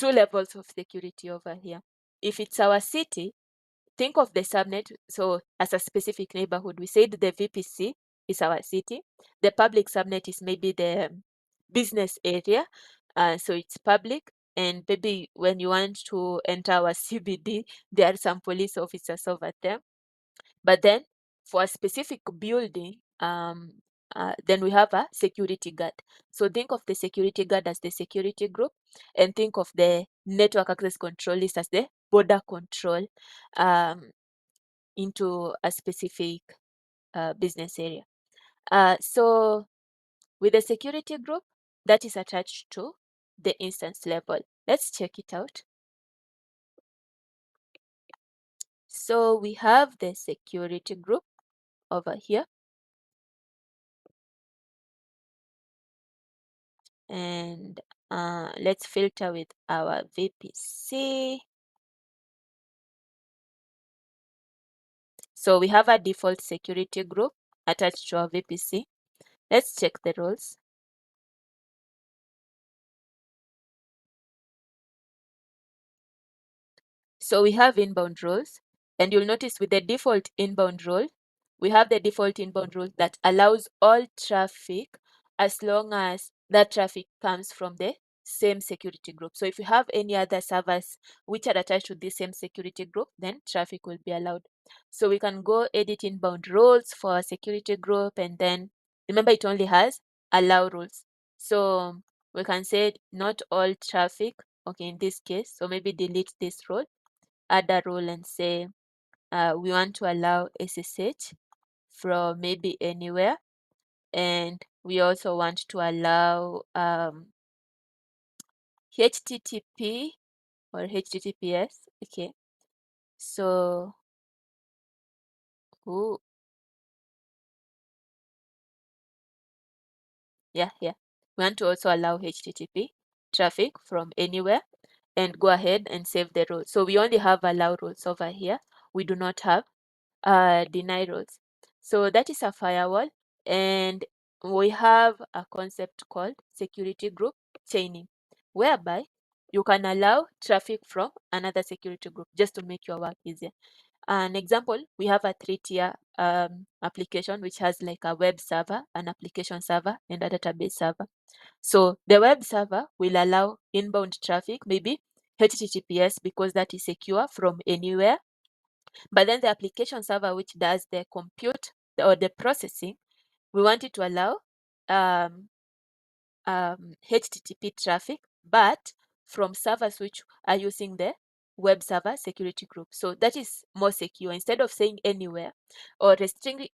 levels of security over here. If it's our city, think of the subnet so as a specific neighborhood. We said the VPC is our city. The public subnet is maybe the business area, so it's public. And maybe when you want to enter our CBD, there are some police officers over there. But then for a specific building, then we have a security guard. So think of the security guard as the security group, and think of the network access control list as the border control into a specific business area. So with the security group, that is attached to the instance level. Let's check it out. So we have the security group over here. And let's filter with our VPC. So we have a default security group attached to our VPC. Let's check the roles. So we have inbound rules, and you'll notice with the default inbound rule, we have the default inbound rule that allows all traffic as long as that traffic comes from the same security group. So if you have any other servers which are attached to this same security group, then traffic will be allowed. So we can go edit inbound roles for a security group, and then remember it only has allow rules. So we can say not all traffic, okay, in this case. So maybe delete this role, add a rule and say we want to allow SSH from maybe anywhere, and we also want to allow HTTP or HTTPS. Okay, so ooh, yeah, we want to also allow HTTP traffic from anywhere, and go ahead and save the rule. So we only have allow rules over here. We do not have deny rules. So that is a firewall, and we have a concept called security group chaining, whereby you can allow traffic from another security group just to make your work easier. An example, we have a 3-tier application which has like a web server, an application server, and a database server. So the web server will allow inbound traffic, maybe HTTPS, because that is secure from anywhere. But then the application server, which does the compute or the processing, we want it to allow um, HTTP traffic, but from servers which are using the web server security group. So that is more secure. Instead of saying anywhere or restricting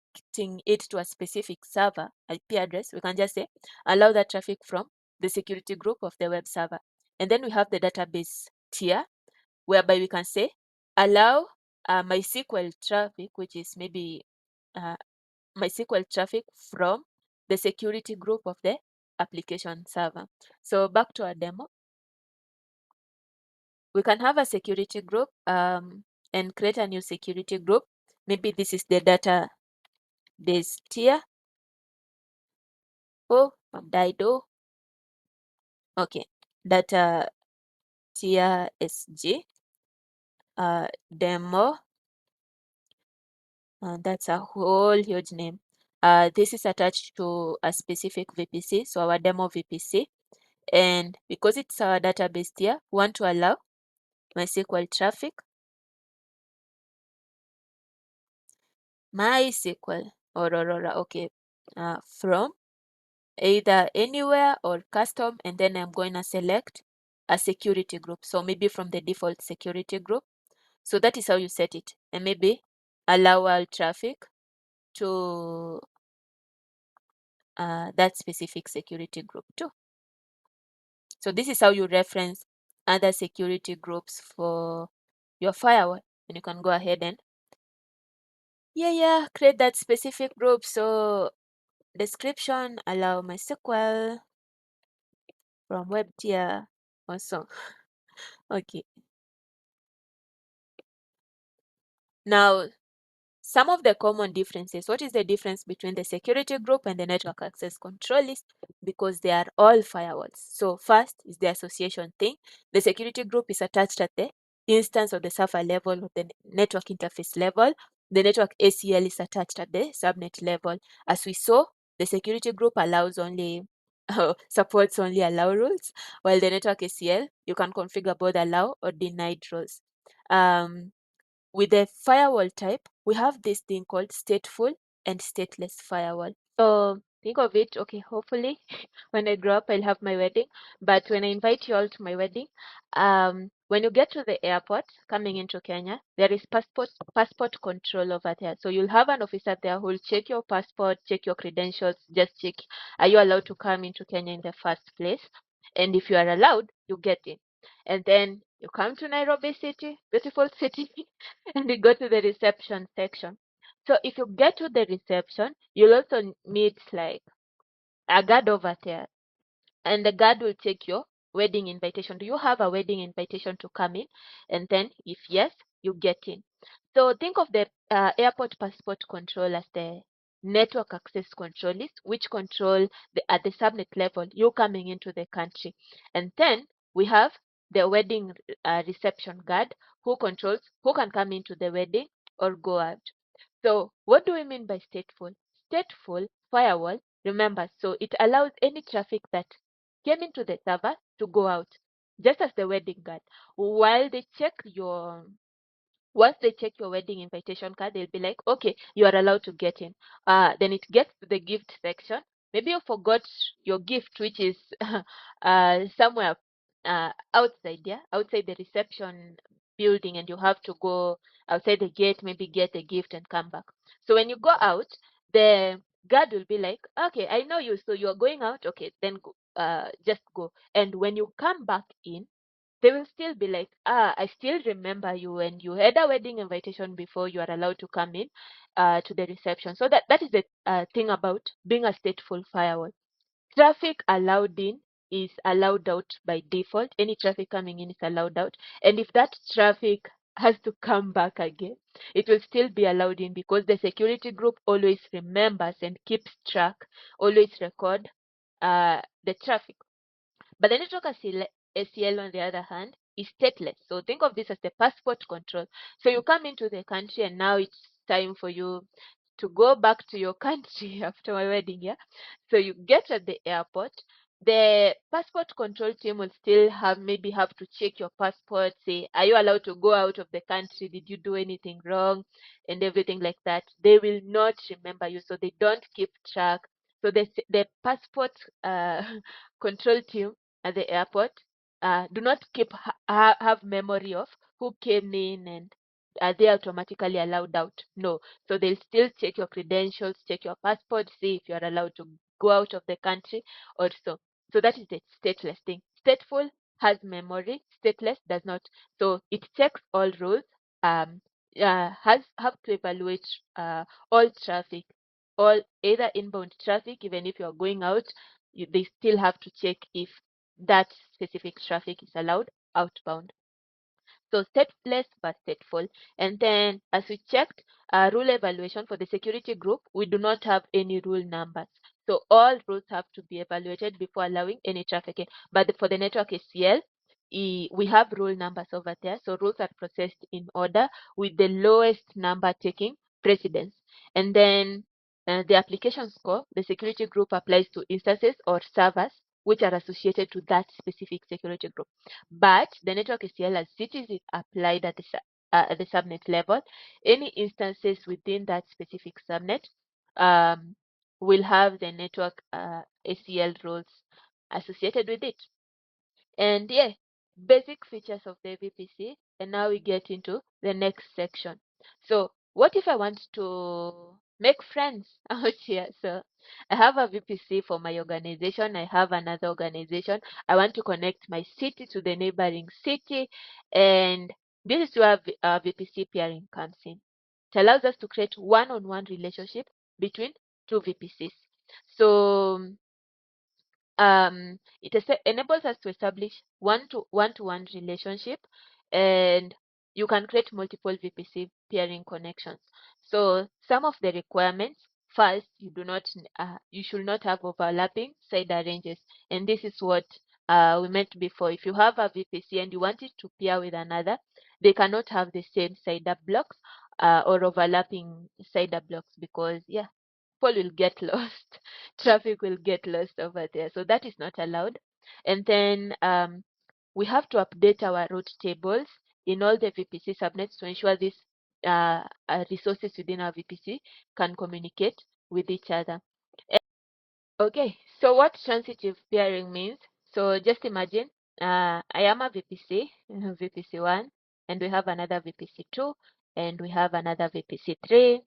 it to a specific server IP address, we can just say allow that traffic from the security group of the web server. And then we have the database tier, whereby we can say allow MySQL traffic, which is maybe uh, MySQL traffic from the security group of the application server. So back to our demo, we can have a security group and create a new security group. Maybe this is the database tier. Oh, Dido. Okay, data tier SG demo. That's a whole huge name. This is attached to a specific VPC, so our demo VPC. And because it's our database tier, we want to allow MySQL traffic. MySQL or Aurora, okay, from either anywhere or custom, and then I'm going to select a security group. So maybe from the default security group. So that is how you set it. And maybe allow all traffic to that specific security group too. So this is how you reference other security groups for your firewall. And you can go ahead and create that specific group. So description, allow MySQL from web tier also. Okay. Now, some of the common differences. What is the difference between the security group and the network access control list? Because they are all firewalls. So first is the association thing. The security group is attached at the instance of the server level or the network interface level. The network ACL is attached at the subnet level. As we saw, the security group allows only supports only allow rules, while the network ACL, you can configure both allow or denied rules. With the firewall type, we have this thing called stateful and stateless firewall. So think of it, okay, hopefully when I grow up, I'll have my wedding. But when I invite you all to my wedding, when you get to the airport coming into Kenya, there is passport control over there. So you'll have an officer there who will check your passport, check your credentials, just check, are you allowed to come into Kenya in the first place? And if you are allowed, you get in. And then you come to Nairobi City, beautiful city, and you go to the reception section. So if you get to the reception, you'll also meet like a guard over there, and the guard will take your wedding invitation. Do you have a wedding invitation to come in? And then if yes, you get in. So think of the airport passport control as the network access control list, which control at the subnet level you coming into the country. And then we have the wedding reception guard who controls who can come into the wedding or go out. So what do we mean by stateful? Stateful firewall, remember, so it allows any traffic that came into the server to go out, just as the wedding guard. While they check your Once they check your wedding invitation card, they'll be like, okay, you are allowed to get in. Then it gets to the gift section. Maybe you forgot your gift, which is somewhere outside, yeah, outside the reception building, and you have to go outside the gate, maybe get a gift and come back. So when you go out, the guard will be like, okay, I know you, so you're going out. Okay, then go, just go. And when you come back in, they will still be like, I still remember you, and you had a wedding invitation before you are allowed to come in to the reception. So that is the thing about being a stateful firewall. Traffic allowed in is allowed out by default. Any traffic coming in is allowed out. And if that traffic has to come back again, it will still be allowed in, because the security group always remembers and keeps track, always record the traffic. But the network ACL, on the other hand, is stateless. So think of this as the passport control. So you come into the country, and now it's time for you to go back to your country after my wedding, yeah? So you get at the airport. The passport control team will still maybe have to check your passport, say, are you allowed to go out of the country? Did you do anything wrong? And everything like that. They will not remember you, so they don't keep track. So the passport control team at the airport do not keep have memory of who came in and are they automatically allowed out. No, so they'll still check your credentials, check your passport, see if you are allowed to go out of the country or so that is the stateless thing. Stateful has memory, stateless does not. So it checks all rules, has have to evaluate all traffic, all either inbound traffic. Even if you're going out, they still have to check if that specific traffic is allowed outbound. So stateless but stateful. And then as we checked, rule evaluation for the security group, we do not have any rule numbers. So all rules have to be evaluated before allowing any traffic in. But for the network ACL, we have rule numbers over there. So rules are processed in order with the lowest number taking precedence. And then the application score, the security group applies to instances or servers which are associated to that specific security group. But the network ACL, as it is applied at the subnet level, any instances within that specific subnet will have the network ACL rules associated with it. And yeah, basic features of the VPC. And now we get into the next section. So what if I want to make friends out here? So I have a VPC for my organization. I have another organization. I want to connect my city to the neighboring city. And this is where VPC peering comes in. It allows us to create one-on-one relationship between two VPCs. So it enables us to establish one-to-one relationship, and you can create multiple VPC peering connections. So some of the requirements: first, you should not have overlapping CIDR ranges, and this is what we meant before. If you have a VPC and you want it to peer with another, they cannot have the same CIDR blocks or overlapping CIDR blocks, because yeah, people will get lost, traffic will get lost over there. So that is not allowed. And then we have to update our route tables in all the VPC subnets to ensure these resources within our VPC can communicate with each other. Okay, so what transitive peering means? So just imagine I am a VPC, VPC1, and we have another VPC2, and we have another VPC3.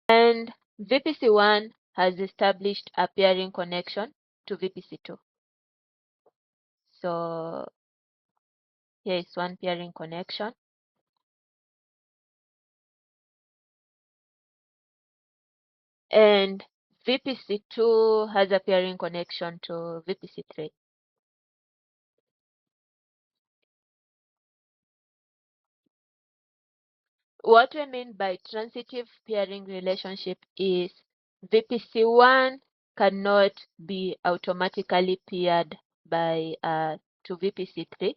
And VPC1 has established a peering connection to VPC2. So here is one peering connection. And VPC2 has a peering connection to VPC3. What we mean by transitive peering relationship is VPC1 cannot be automatically peered by to VPC3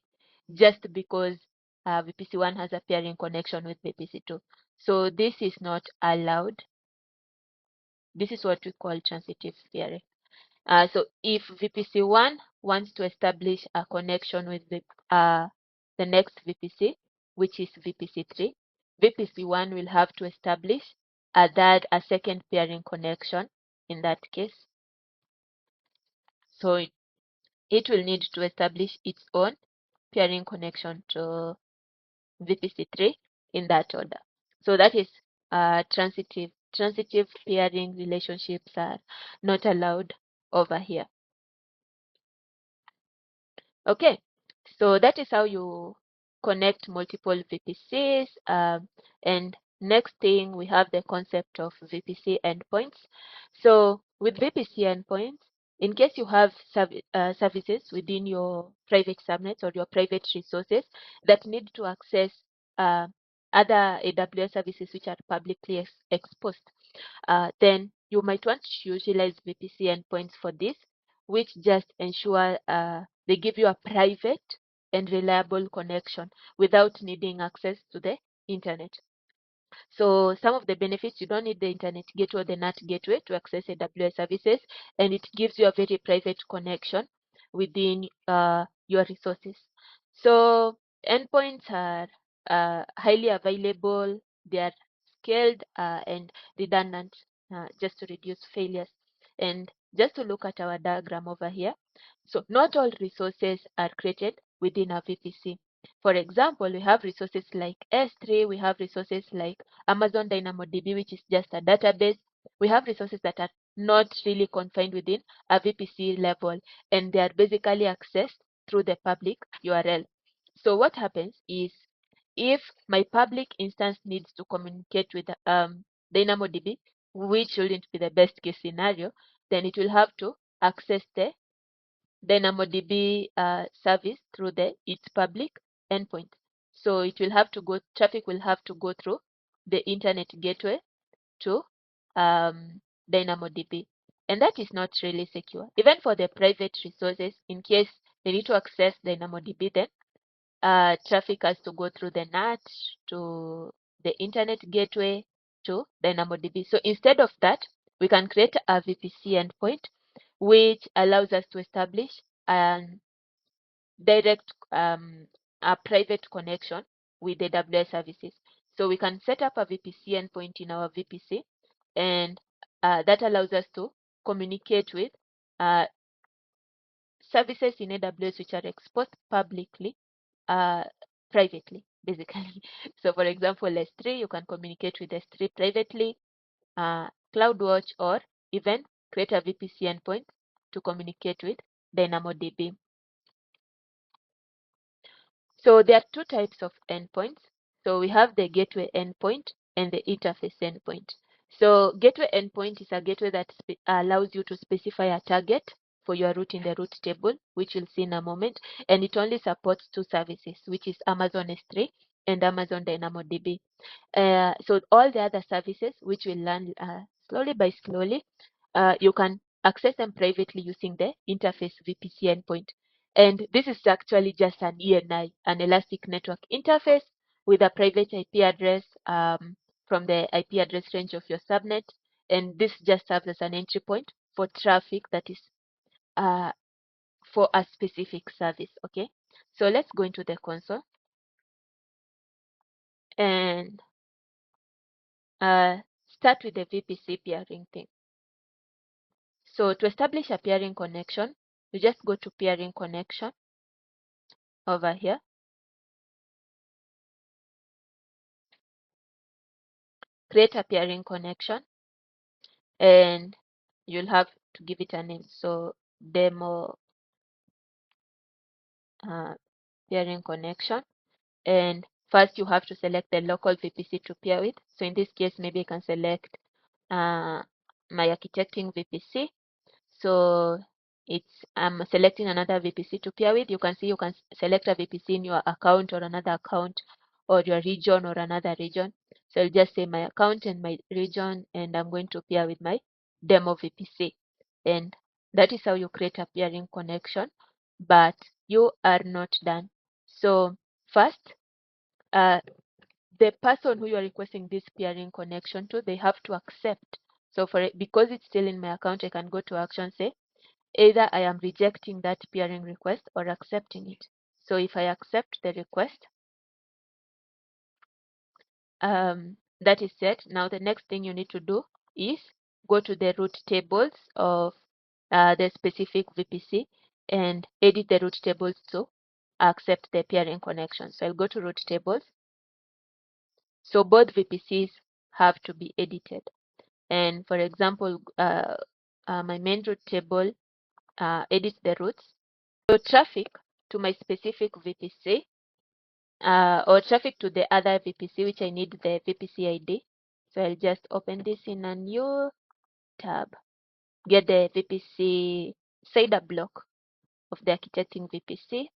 just because VPC1 has a peering connection with VPC2. So this is not allowed. This is what we call transitive peering. So if VPC1 wants to establish a connection with the next VPC, which is VPC3, VPC1 will have to establish a second peering connection in that case. So it will need to establish its own peering connection to VPC3 in that order. So that is transitive. Transitive peering relationships are not allowed over here. Okay, so that is how you connect multiple VPCs. And next thing, we have the concept of VPC endpoints. So with VPC endpoints, in case you have services within your private subnets or your private resources that need to access uh, other AWS services which are publicly exposed, then you might want to utilize VPC endpoints for this, which just ensure they give you a private and reliable connection without needing access to the internet. So some of the benefits, you don't need the internet gateway or the NAT gateway to access AWS services, and it gives you a very private connection within your resources. So endpoints are highly available, they are scaled and redundant just to reduce failures. And just to look at our diagram over here, so not all resources are created within a VPC. For example, we have resources like S3, we have resources like Amazon DynamoDB, which is just a database. We have resources that are not really confined within a VPC level, and they are basically accessed through the public URL. So what happens is, if my public instance needs to communicate with DynamoDB, which shouldn't be the best case scenario, then it will have to access the DynamoDB service through its public endpoint. So it will have to go, traffic will have to go through the internet gateway to DynamoDB. And that is not really secure. Even for the private resources, in case they need to access DynamoDB, then traffic has to go through the NAT to the internet gateway to DynamoDB. So instead of that, we can create a VPC endpoint which allows us to establish a direct a private connection with AWS services. So we can set up a VPC endpoint in our VPC, and that allows us to communicate with uh, services in AWS which are exposed publicly, uh, privately, basically. So for example, S3, you can communicate with S3 privately, CloudWatch, or even create a VPC endpoint to communicate with DynamoDB. So there are two types of endpoints. So we have the gateway endpoint and the interface endpoint. So gateway endpoint is a gateway that allows you to specify a target for your route in the route table, which you'll see in a moment, and it only supports two services, which is Amazon S3 and Amazon DynamoDB. So all the other services, which will learn slowly by slowly, you can access them privately using the interface VPC endpoint. And this is actually just an ENI, an elastic network interface with a private IP address from the IP address range of your subnet. And this just serves as an entry point for traffic that is uh, for a specific service. Okay, so let's go into the console and start with the VPC peering thing. So to establish a peering connection, you just go to peering connection over here. Create a peering connection, and you'll have to give it a name. So demo peering connection. And first you have to select the local VPC to pair with. So in this case, maybe I can select my architecting VPC. So I'm selecting another VPC to pair with. You can see you can select a VPC in your account or another account, or your region or another region. So I'll just say my account and my region, and I'm going to pair with my demo VPC. And that is how you create a peering connection, but you are not done. So first, uh, the person who you are requesting this peering connection to, they have to accept So for it, because it's still in my account, I can go to action, say either I am rejecting that peering request or accepting it. So if I accept the request, that is set. Now the next thing you need to do is go to the root tables of the specific VPC and edit the root tables to accept the peering connection. So I'll go to root tables. So both VPCs have to be edited. And for example, my main root table edits the routes. So traffic to my specific VPC or traffic to the other VPC, which I need the VPC ID. So I'll just open this in a new tab, get the VPC CIDR block of the architecting VPC.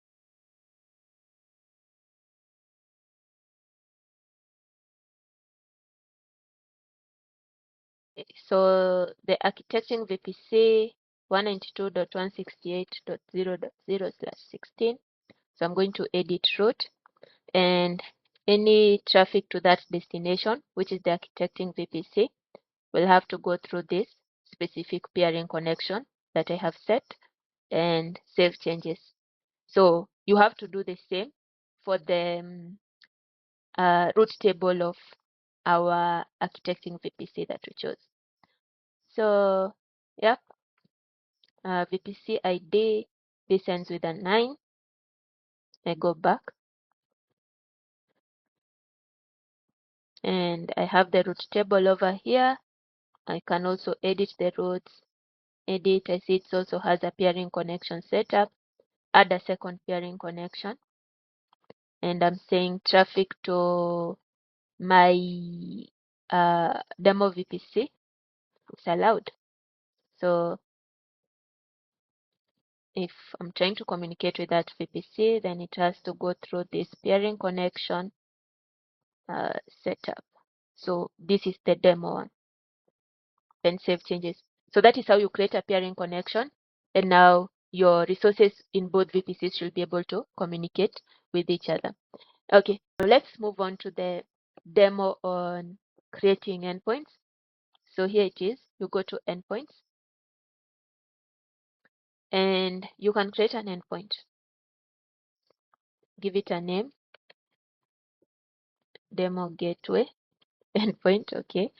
So the architecting VPC 192.168.0.0/16. So I'm going to edit route, and any traffic to that destination, which is the architecting VPC, will have to go through this specific peering connection that I have set and save changes. So you have to do the same for the root table of our architecting VPC that we chose. So, yep, VPC ID, this ends with a 9. I go back and I have the root table over here. I can also edit the routes. Edit, I see it also has a peering connection setup. Add a second peering connection. And I'm saying traffic to my demo VPC is allowed. So if I'm trying to communicate with that VPC, then it has to go through this peering connection setup. So this is the demo one. Then save changes. So that is how you create a peering connection. And now your resources in both VPCs should be able to communicate with each other. Okay, now let's move on to the demo on creating endpoints. So here it is. You go to endpoints and you can create an endpoint. Give it a name, demo gateway endpoint. Okay.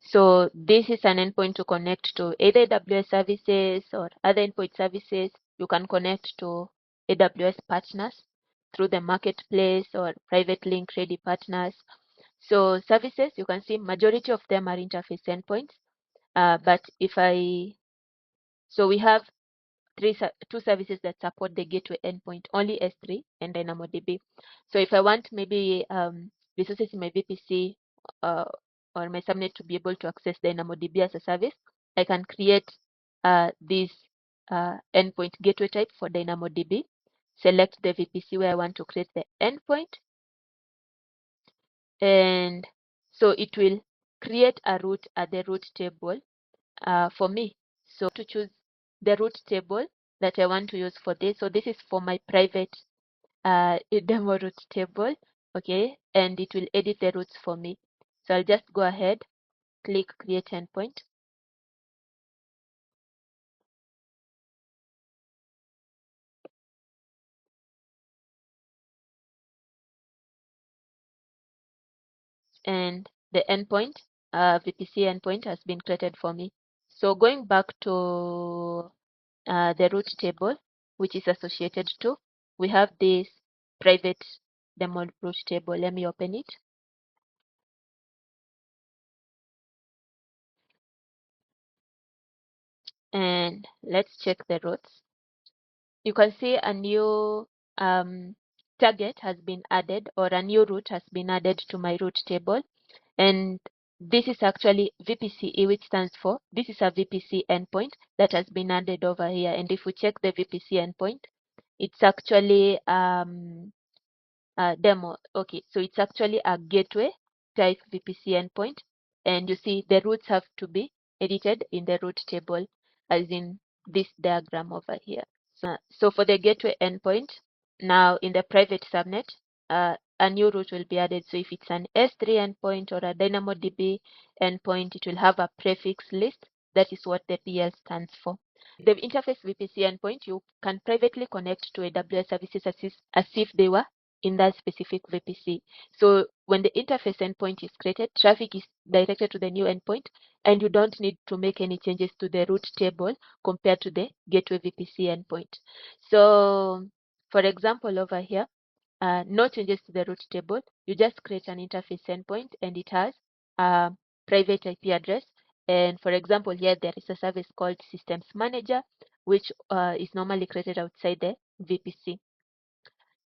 So this is an endpoint to connect to either AWS services or other endpoint services. You can connect to AWS partners through the marketplace or private link ready partners. So services, you can see majority of them are interface endpoints. But so we have two services that support the gateway endpoint, only S3 and DynamoDB. So if I want maybe resources in my VPC or my subnet to be able to access DynamoDB as a service, I can create this endpoint gateway type for DynamoDB, select the VPC where I want to create the endpoint, and so it will create a route at the route table for me. So to choose the route table that I want to use for this. So this is for my private demo route table, okay, and it will edit the routes for me. So I'll just go ahead, click create endpoint. And the endpoint, VPC endpoint has been created for me. So going back to the route table, which is associated to, we have this private demo route table. Let me open it. And let's check the routes. You can see a new target has been added, or a new route has been added to my route table. And this is actually VPCE, which stands for, this is a VPC endpoint that has been added over here. And if we check the VPC endpoint, it's actually demo. Okay, so it's actually a gateway type VPC endpoint. And you see the routes have to be edited in the route table, as in this diagram over here. So for the gateway endpoint, now in the private subnet, a new route will be added. So if it's an S3 endpoint or a DynamoDB endpoint, it will have a prefix list. That is what the DL stands for. The interface VPC endpoint, you can privately connect to AWS services as if they were in that specific VPC. So when the interface endpoint is created, traffic is directed to the new endpoint, and you don't need to make any changes to the route table compared to the gateway VPC endpoint. So for example, over here, no changes to the route table. You just create an interface endpoint, and it has a private IP address. And for example, here there is a service called Systems Manager, which is normally created outside the VPC.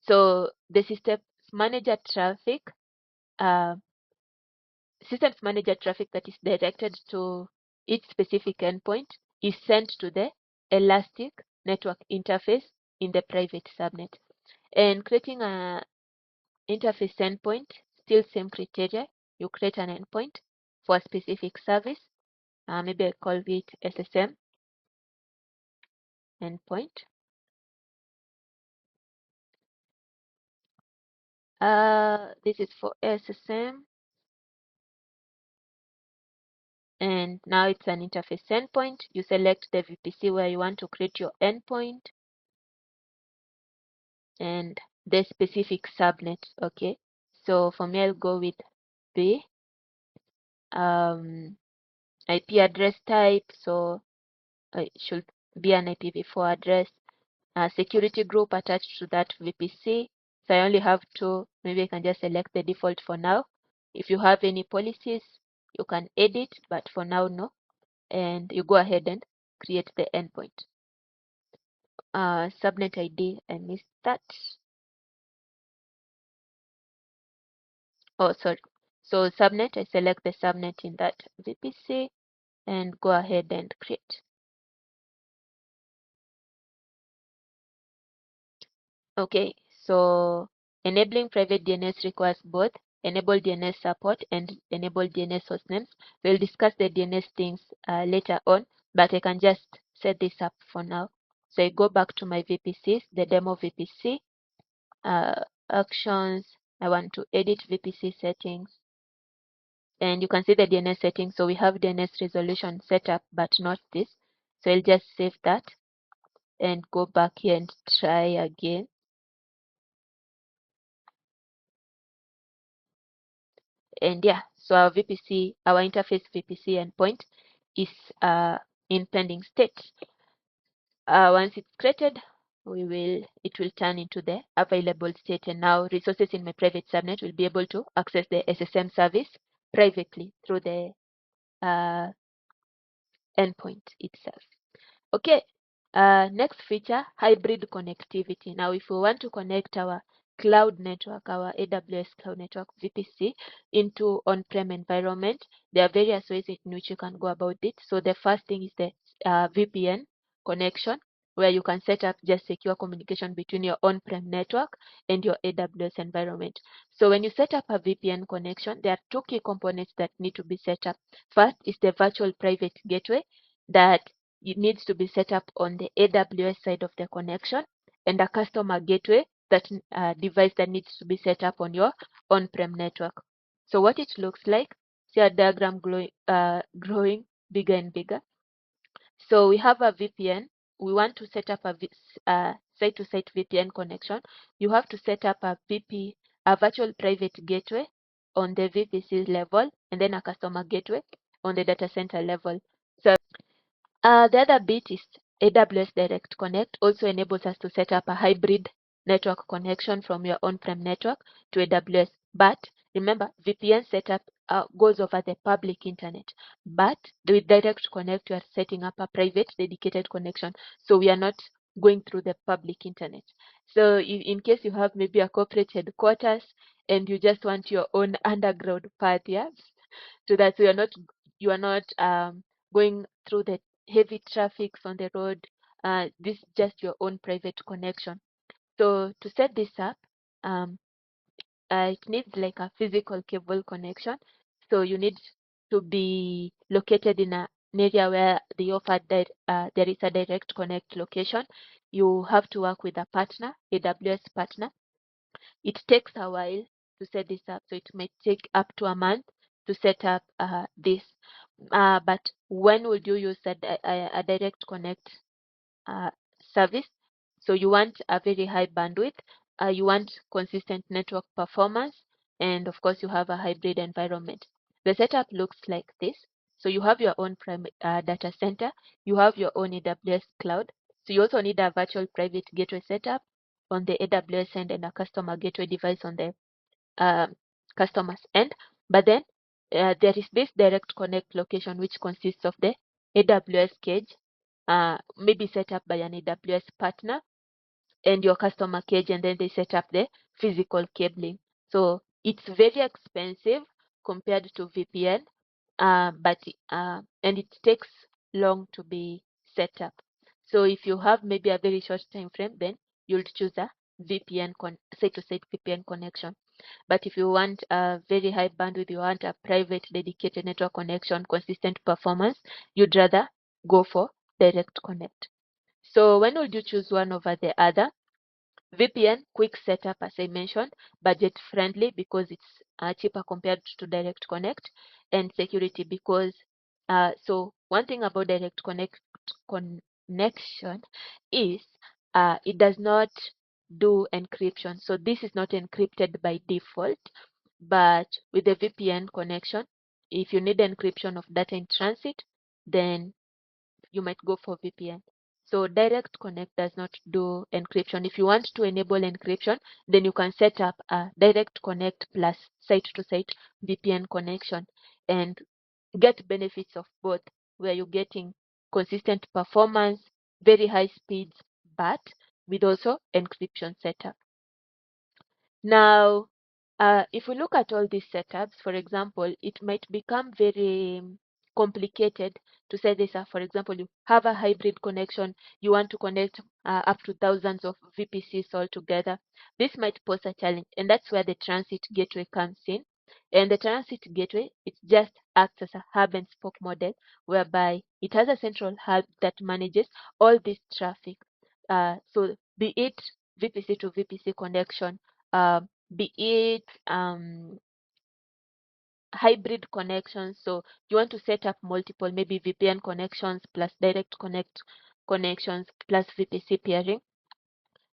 So the uh, Systems Manager traffic that is directed to each specific endpoint is sent to the Elastic network interface in the private subnet. And creating a interface endpoint, still same criteria. You create an endpoint for a specific service. Maybe I call it SSM endpoint. This is for SSM. And now it's an interface endpoint. You select the VPC where you want to create your endpoint and the specific subnet. Okay. So for me, I'll go with B. IP address type. So it should be an IPv4 address. Security group attached to that VPC. So I only have two. Maybe I can just select the default for now. If you have any policies, you can edit, but for now, no. And you go ahead and create the endpoint. Subnet ID, I missed that. Oh, sorry. So subnet, I select the subnet in that VPC and go ahead and create. Okay, so enabling private DNS requires both enable DNS support and enable DNS hostnames. We'll discuss the DNS things later on, but I can just set this up for now. So I go back to my VPCs, the demo VPC, actions. I want to edit VPC settings. And you can see the DNS settings. So we have DNS resolution set up, but not this. So I'll just save that and go back here and try again. And yeah, so our VPC, our interface VPC endpoint is in pending state. Once it's created, it will turn into the available state, and now resources in my private subnet will be able to access the SSM service privately through the endpoint itself. Okay, next feature, hybrid connectivity. Now, if we want to connect our cloud network, our AWS cloud network VPC into on-prem environment, there are various ways in which you can go about it. So the first thing is the VPN connection, where you can set up just secure communication between your on-prem network and your AWS environment. So when you set up a VPN connection, there are two key components that need to be set up. First is the virtual private gateway that it needs to be set up on the AWS side of the connection, and a customer gateway, that device that needs to be set up on your on-prem network. So what it looks like, see a diagram growing bigger and bigger. So we have a VPN. We want to set up a site-to-site VPN connection. You have to set up a virtual private gateway on the VPC level, and then a customer gateway on the data center level. So the other bit is AWS Direct Connect also enables us to set up a hybrid network connection from your on-prem network to AWS. But remember, VPN setup goes over the public internet. But with Direct Connect, you are setting up a private dedicated connection. So we are not going through the public internet. So in case you have maybe a corporate headquarters and you just want your own underground path, yeah, so that you are not going through the heavy traffic on the road. This is just your own private connection. So to set this up, it needs like a physical cable connection. So you need to be located in an area where they offer that there is a direct connect location. You have to work with a partner, AWS partner. It takes a while to set this up. So it might take up to a month to set up this. But when would you use a direct connect service? So you want a very high bandwidth, you want consistent network performance, and of course you have a hybrid environment. The setup looks like this. So you have your own data center, you have your own AWS cloud. So you also need a virtual private gateway setup on the AWS end and a customer gateway device on the customer's end. But then there is this direct connect location, which consists of the AWS cage, maybe set up by an AWS partner, and your customer cage, and then they set up the physical cabling. So it's very expensive compared to VPN, but and it takes long to be set up. So if you have maybe a very short time frame, then you'll choose a VPN site-to-site VPN connection. But if you want a very high bandwidth, you want a private dedicated network connection, consistent performance, you'd rather go for direct connect. So when would you choose one over the other? VPN, quick setup, as I mentioned, budget friendly because it's cheaper compared to direct connect, and security because so one thing about direct connection is it does not do encryption. So this is not encrypted by default, but with the VPN connection, if you need encryption of data in transit, then you might go for VPN. So direct connect does not do encryption. If you want to enable encryption, then you can set up a direct connect plus site-to-site VPN connection and get benefits of both, where you're getting consistent performance, very high speeds, but with also encryption setup. Now, if we look at all these setups, for example, it might become very complicated to say this. For example, you have a hybrid connection, you want to connect up to thousands of VPCs all together. This might pose a challenge, and that's where the transit gateway comes in. And the transit gateway, it just acts as a hub and spoke model, whereby it has a central hub that manages all this traffic. So be it VPC to VPC connection, be it hybrid connections. So you want to set up multiple, maybe VPN connections plus direct connect connections plus VPC peering.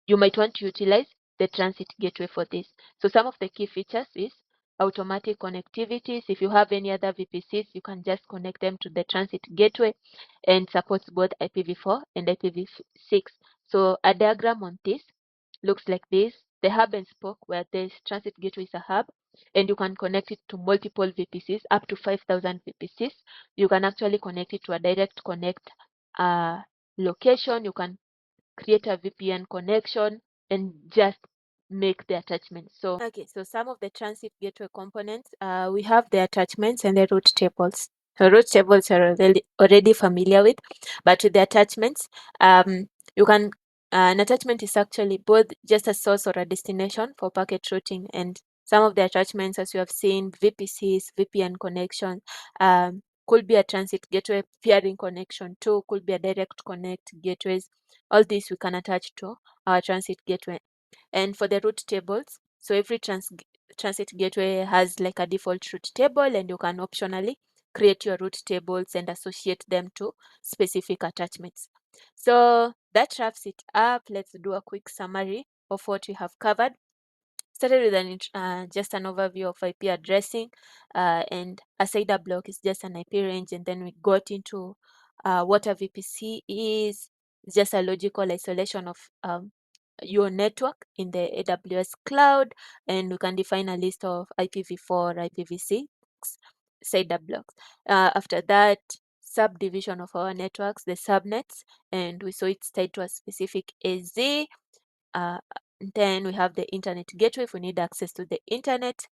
You might want to utilize the transit gateway for this. So some of the key features is automatic connectivities. If you have any other VPCs, you can just connect them to the transit gateway, and supports both IPv4 and IPv6. So a diagram on this looks like this. The hub and spoke, where this transit gateway is a hub, and you can connect it to multiple VPCs, up to 5,000 VPCs. You can actually connect it to a direct connect location. You can create a VPN connection and just make the attachment. So okay, so some of the transit gateway components, we have the attachments and the route tables. So route tables are already familiar with, but with the attachments, you can an attachment is actually both just a source or a destination for packet routing, and some of the attachments, as you have seen, VPCs, VPN connection, could be a transit gateway peering connection too, could be a direct connect gateways. All this we can attach to our transit gateway. And for the route tables, so every transit gateway has like a default route table, and you can optionally create your route tables and associate them to specific attachments. So that wraps it up. Let's do a quick summary of what we have covered. Started with just an overview of IP addressing, and a CIDR block is just an IP range, and then we got into what a VPC is. It's just a logical isolation of your network in the AWS cloud, and we can define a list of IPv4, IPv6 CIDR blocks. After that, subdivision of our networks, the subnets, and we saw it's tied to a specific AZ. Then we have the internet gateway. If we need access to the internet,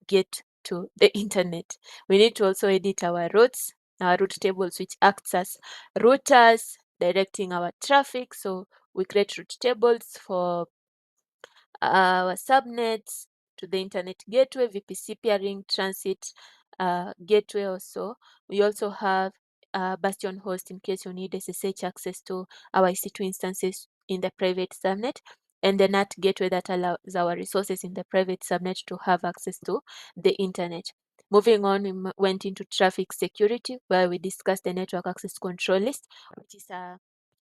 get to the internet. We need to also edit our routes, our route tables, which acts as routers directing our traffic. So we create route tables for our subnets to the internet gateway, VPC peering transit gateway also. We also have bastion host in case you need SSH access to our EC2 instances in the private subnet. and the NAT gateway that allows our resources in the private subnet to have access to the internet. Moving on, we went into traffic security, where we discussed the network access control list, which is a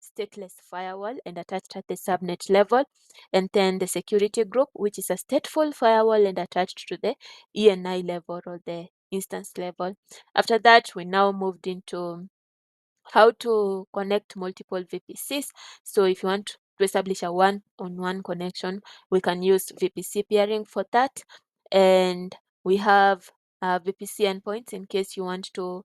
stateless firewall and attached at the subnet level, and then the security group, which is a stateful firewall and attached to the ENI level or the instance level. After that, we now moved into how to connect multiple VPCs. So if you want to establish a one-on-one connection, we can use VPC peering for that. And we have VPC endpoints in case you want to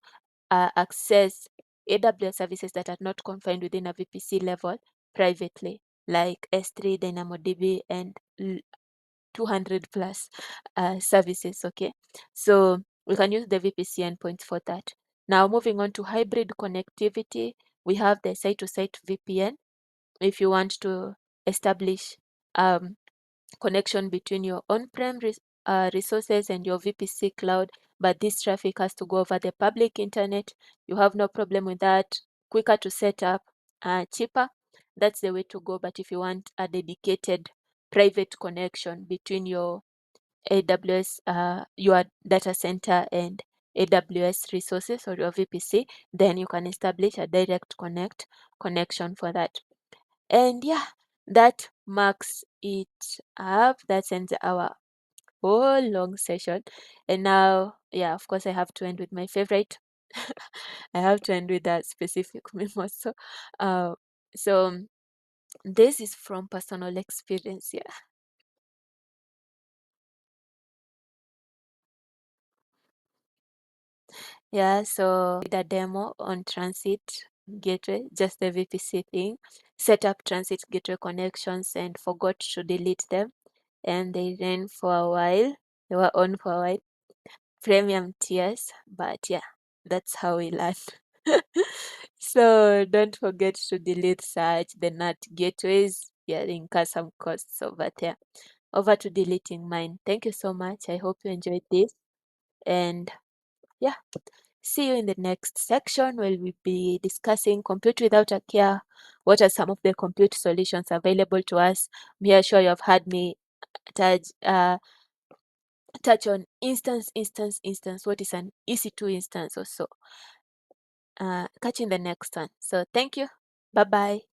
access AWS services that are not confined within a VPC level privately, like S3, DynamoDB, and 200 plus services. Okay, so we can use the VPC endpoints for that. Now moving on to hybrid connectivity, we have the site-to-site VPN. If you want to establish connection between your on-prem resources and your VPC cloud, but this traffic has to go over the public internet, you have no problem with that. Quicker to set up, cheaper. That's the way to go. But if you want a dedicated private connection between your AWS, your data center and AWS resources or your VPC, then you can establish a direct connection for that. And yeah, that marks it up. That ends our whole long session. And now, yeah, of course, I have to end with my favorite. I have to end with that specific memo. So this is from personal experience. Yeah. Yeah, so did a demo on transit gateway, just the VPC thing, set up transit gateway connections and forgot to delete them. And they ran for a while. They were on for a while. Premium tiers, but yeah, that's how we learn. So don't forget to delete such the NAT gateways. Yeah, they incur some costs over there. Over to deleting mine. Thank you so much. I hope you enjoyed this. And yeah, see you in the next section where we'll be discussing compute without a care. What are some of the compute solutions available to us? We are sure you have heard me touch on instance. What is an EC2 instance or so? Catch you in the next one. So thank you. Bye bye.